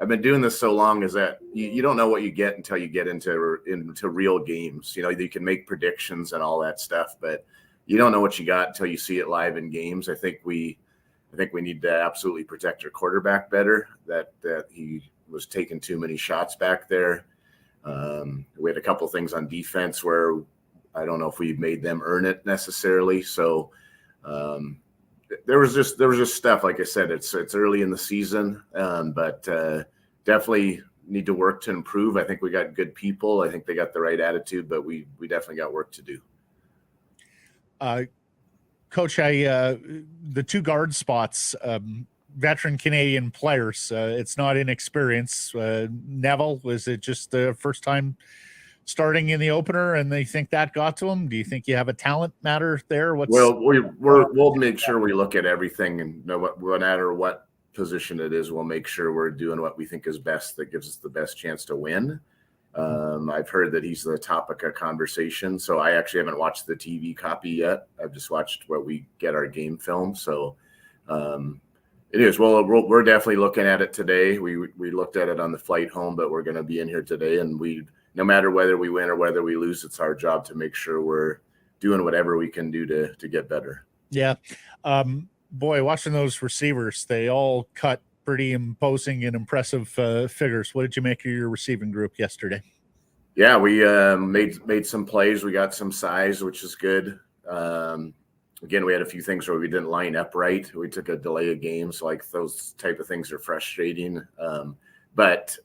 I've been doing this so long is that you don't know what you get until you get into real games. You can make predictions and all that stuff, but you don't know what you got until you see it live in games. I think we need to absolutely protect our quarterback better. That he was taking too many shots back there. We had a couple things on defense where I don't know if we made them earn it necessarily. So there was just stuff. Like I said, it's early in the season, but definitely need to work to improve. I think we got good people. I think they got the right attitude, but we definitely got work to do. Coach, the two guard spots, veteran Canadian players. It's not inexperience. Neville, was it just the first time starting in the opener, and they think that got to him? Do you think you have a talent matter there? We'll make sure we look at everything, and no matter what position it is, we'll make sure we're doing what we think is best that gives us the best chance to win. I've heard that he's the topic of conversation, so I actually haven't watched the TV copy yet. I've just watched where we get our game film. So it is. Well, we're definitely looking at it today. We looked at it on the flight home, but we're going to be in here today, and no matter whether we win or whether we lose, it's our job to make sure we're doing whatever we can do to get better. Yeah. Boy, watching those receivers, they all cut pretty imposing and impressive figures. What did you make of your receiving group yesterday? Yeah, we made some plays. We got some size, which is good. Again, we had a few things where we didn't line up right. We took a delay of games. Like those type of things are frustrating. But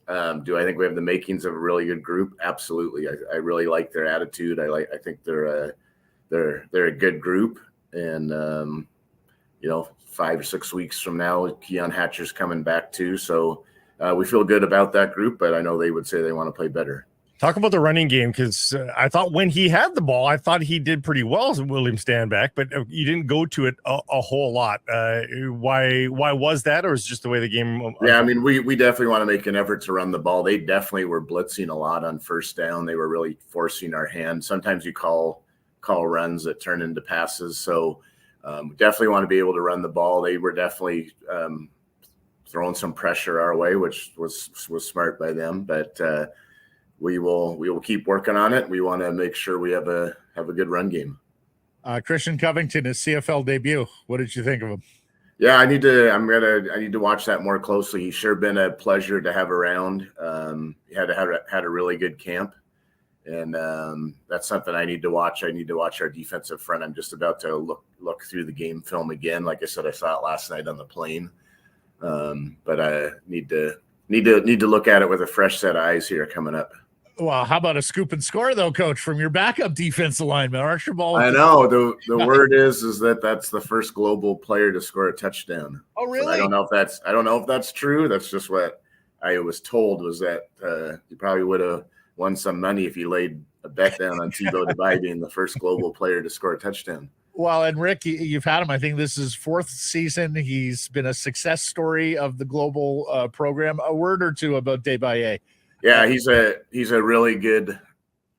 do I think we have the makings of a really good group? Absolutely. I really like their attitude. I think they're a good group. And 5 or 6 weeks from now, Keon Hatcher's coming back too. So we feel good about that group, but I know they would say they want to play better. Talk about the running game, because I thought when he had the ball, I thought he did pretty well as William Stanback, but you didn't go to it a whole lot. Why was that, or is it just the way the game? Yeah, I mean, we definitely want to make an effort to run the ball. They definitely were blitzing a lot on first down. They were really forcing our hand. Sometimes you call runs that turn into passes. So we definitely want to be able to run the ball. They were definitely throwing some pressure our way, which was smart by them. But we will keep working on it. We want to make sure we have a good run game. Christian Covington, his CFL debut. What did you think of him? Yeah, I need to watch that more closely. He's sure been a pleasure to have around. He had a really good camp, and that's something I need to watch. I need to watch our defensive front. I'm just about to look through the game film again. Like I said, I saw it last night on the plane, but I need to look at it with a fresh set of eyes here coming up. Well, how about a scoop and score though, Coach, from your backup defensive lineman, Archibald? I know the word is that that's the first global player to score a touchdown. Oh, really? But I don't know if that's true. That's just what I was told, was that you probably would have won some money if you laid a bet down on Thibaut Dubai being the first global player to score a touchdown. Well, and Rick, you've had him. I think this is 4th season. He's been a success story of the global program. A word or two about Dubai. Yeah, he's a really good.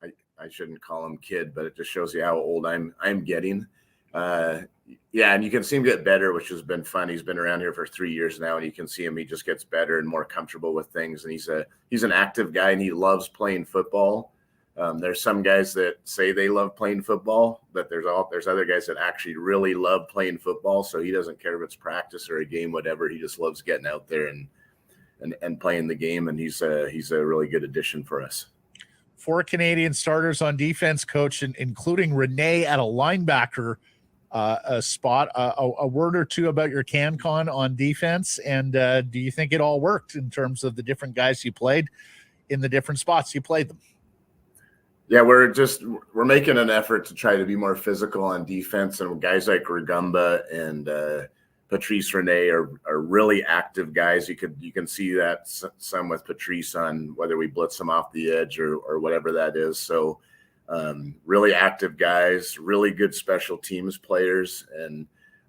I shouldn't call him kid, but it just shows you how old I'm getting. Yeah, and you can see him get better, which has been fun. He's been around here for 3 years now, and you can see him. He just gets better and more comfortable with things. And he's an active guy, and he loves playing football. There's some guys that say they love playing football, but there's other guys that actually really love playing football. So he doesn't care if it's practice or a game, whatever. He just loves getting out there and playing the game, and he's a really good addition for us. 4 Canadian starters on defense, Coach, including Renee at a linebacker spot. A word or two about your CanCon on defense, and do you think it all worked in terms of the different guys you played in the different spots you played them? Yeah, we're making an effort to try to be more physical on defense, and guys like Rugamba and Patrice Rene are really active guys. You can see that some with Patrice on whether we blitz them off the edge or whatever that is. So really active guys, really good special teams players, and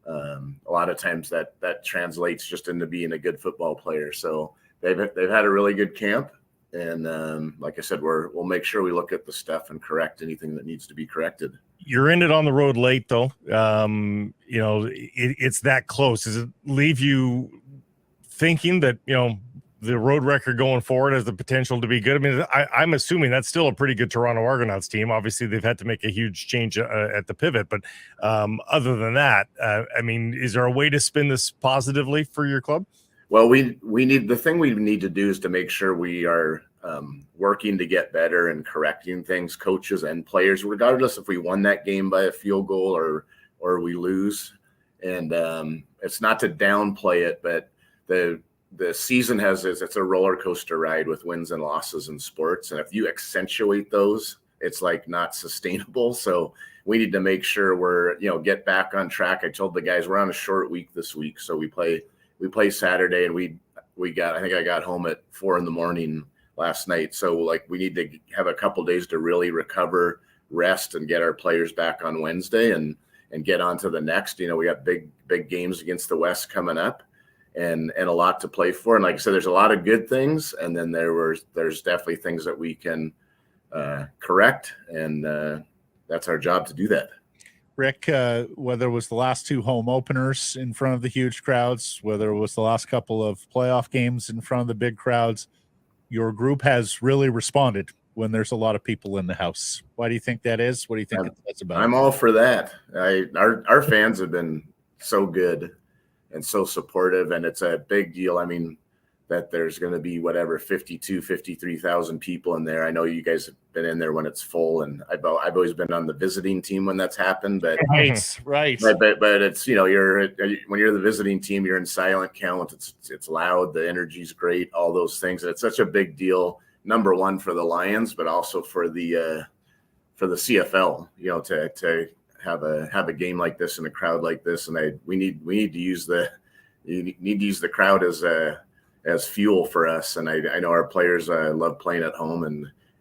a lot of times that translates just into being a good football player. So they've had a really good camp, and like I said, we'll make sure we look at the stuff and correct anything that needs to be corrected. You're in it on the road late, though. It's that close. Does it leave you thinking that, the road record going forward has the potential to be good? I mean, I'm assuming that's still a pretty good Toronto Argonauts team. Obviously, they've had to make a huge change at the pivot. But other than that, is there a way to spin this positively for your club? Well, we need to do is to make sure we are working to get better and correcting things, coaches and players, regardless if we won that game by a field goal or we lose. And it's not to downplay it, but the season it's a roller coaster ride with wins and losses in sports. And if you accentuate those, it's like not sustainable. So we need to make sure we're, get back on track. I told the guys we're on a short week this week. So we play Saturday, and I think I got home at 4 a.m. last night. So we need to have a couple days to really recover, rest, and get our players back on Wednesday and get on to the next. We got big games against the West coming up and a lot to play for. And like I said, there's a lot of good things. And then there's definitely things that we can correct. And that's our job to do that. Rick, whether it was the last 2 home openers in front of the huge crowds, whether it was the last couple of playoff games in front of the big crowds, your group has really responded when there's a lot of people in the house. Why do you think that is? What do you think that's about? I'm all for that. Our fans have been so good and so supportive, and it's a big deal. I mean, that there's going to be 53,000 people in there. I know you guys have been in there when it's full, and I've always been on the visiting team when that's happened. But right. But it's when you're the visiting team, you're in silent count. It's loud. The energy's great. All those things. And it's such a big deal. Number one for the Lions, but also for the CFL. To have a game like this and a crowd like this, and we need to use the crowd as fuel for us. And I know our players love playing at home,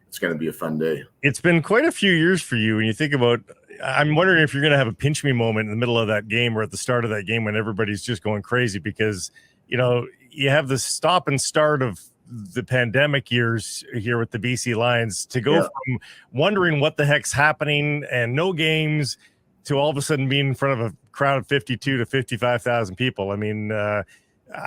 it's going to be a fun day. It's been quite a few years for you when you think about. I'm wondering if you're going to have a pinch me moment in the middle of that game or at the start of that game when everybody's just going crazy because, you know, you have the stop and start of the pandemic years here with the BC Lions to go from wondering what the heck's happening and no games to all of a sudden being in front of a crowd of 52 to 55,000 people. I mean, I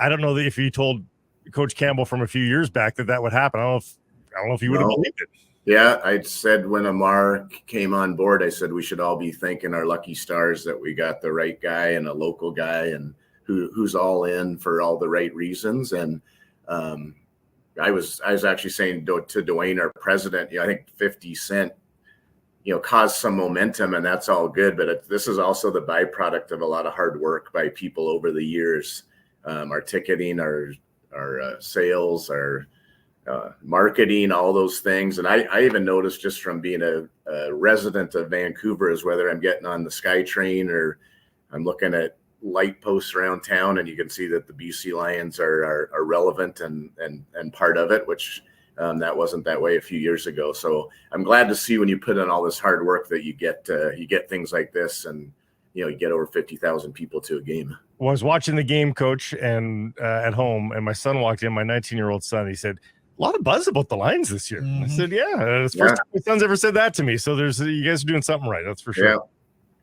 don't know if you told Coach Campbell from a few years back that would happen. I don't know if you would have believed it. Yeah, I said when Amar came on board, I said we should all be thanking our lucky stars that we got the right guy and a local guy and who's all in for all the right reasons. And I was actually saying to Dwayne, our president, I think 50 Cent, caused some momentum, and that's all good. But this is also the byproduct of a lot of hard work by people over the years. Our ticketing, our sales, our marketing, all those things. And I even noticed just from being a resident of Vancouver is whether I'm getting on the SkyTrain or I'm looking at light posts around town, and you can see that the BC Lions are relevant and part of it, which that wasn't that way a few years ago. So I'm glad to see when you put in all this hard work that you get things like this, and you get over 50,000 people to a game. Well, I was watching the game, Coach, and at home, and my son walked in, my 19-year-old son. He said, a lot of buzz about the Lions this year. I said, yeah, it's the first time my son's ever said that to me. So you guys are doing something right. That's for sure. Yeah.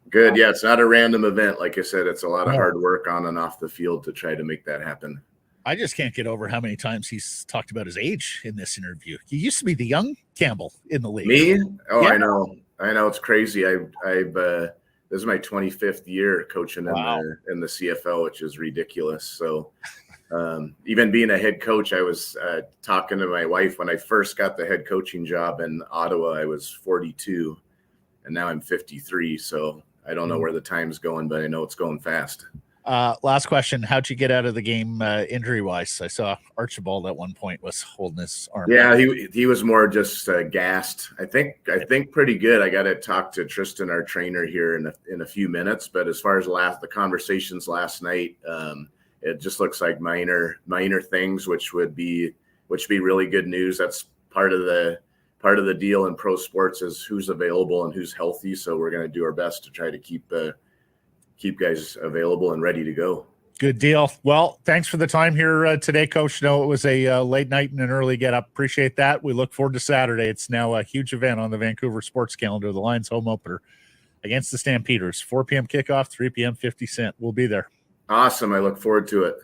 Good. Yeah. It's not a random event. Like I said, it's a lot of hard work on and off the field to try to make that happen. I just can't get over how many times he's talked about his age in this interview. He used to be the young Campbell in the league. Me? Oh, yeah. I know. It's crazy. This is my 25th year coaching in the CFL, which is ridiculous. So, even being a head coach, I was talking to my wife when I first got the head coaching job in Ottawa. I was 42, and now I'm 53. So I don't know where the time's going, but I know it's going fast. Last question: how'd you get out of the game injury-wise? I saw Archibald at one point was holding his arm. Yeah, he was more just gassed. I think pretty good. I got to talk to Tristan, our trainer, here in a few minutes. But as far as the conversations last night. It just looks like minor things, which would be really good news. That's part of the deal in pro sports is who's available and who's healthy. So we're going to do our best to try to keep guys available and ready to go. Good deal. Well, thanks for the time here today, Coach. No, it was a late night and an early get up. Appreciate that. We look forward to Saturday. It's now a huge event on the Vancouver sports calendar. The Lions home opener against the Stampeders. 4 p.m. kickoff, 3 p.m. 50 Cent. We'll be there. Awesome. I look forward to it.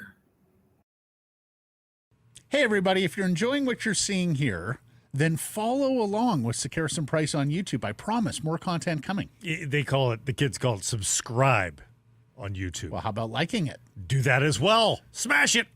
Hey, everybody. If you're enjoying what you're seeing here, then follow along with Sekeres Price on YouTube. I promise more content coming. The kids call it subscribe on YouTube. Well, how about liking it? Do that as well. Smash it.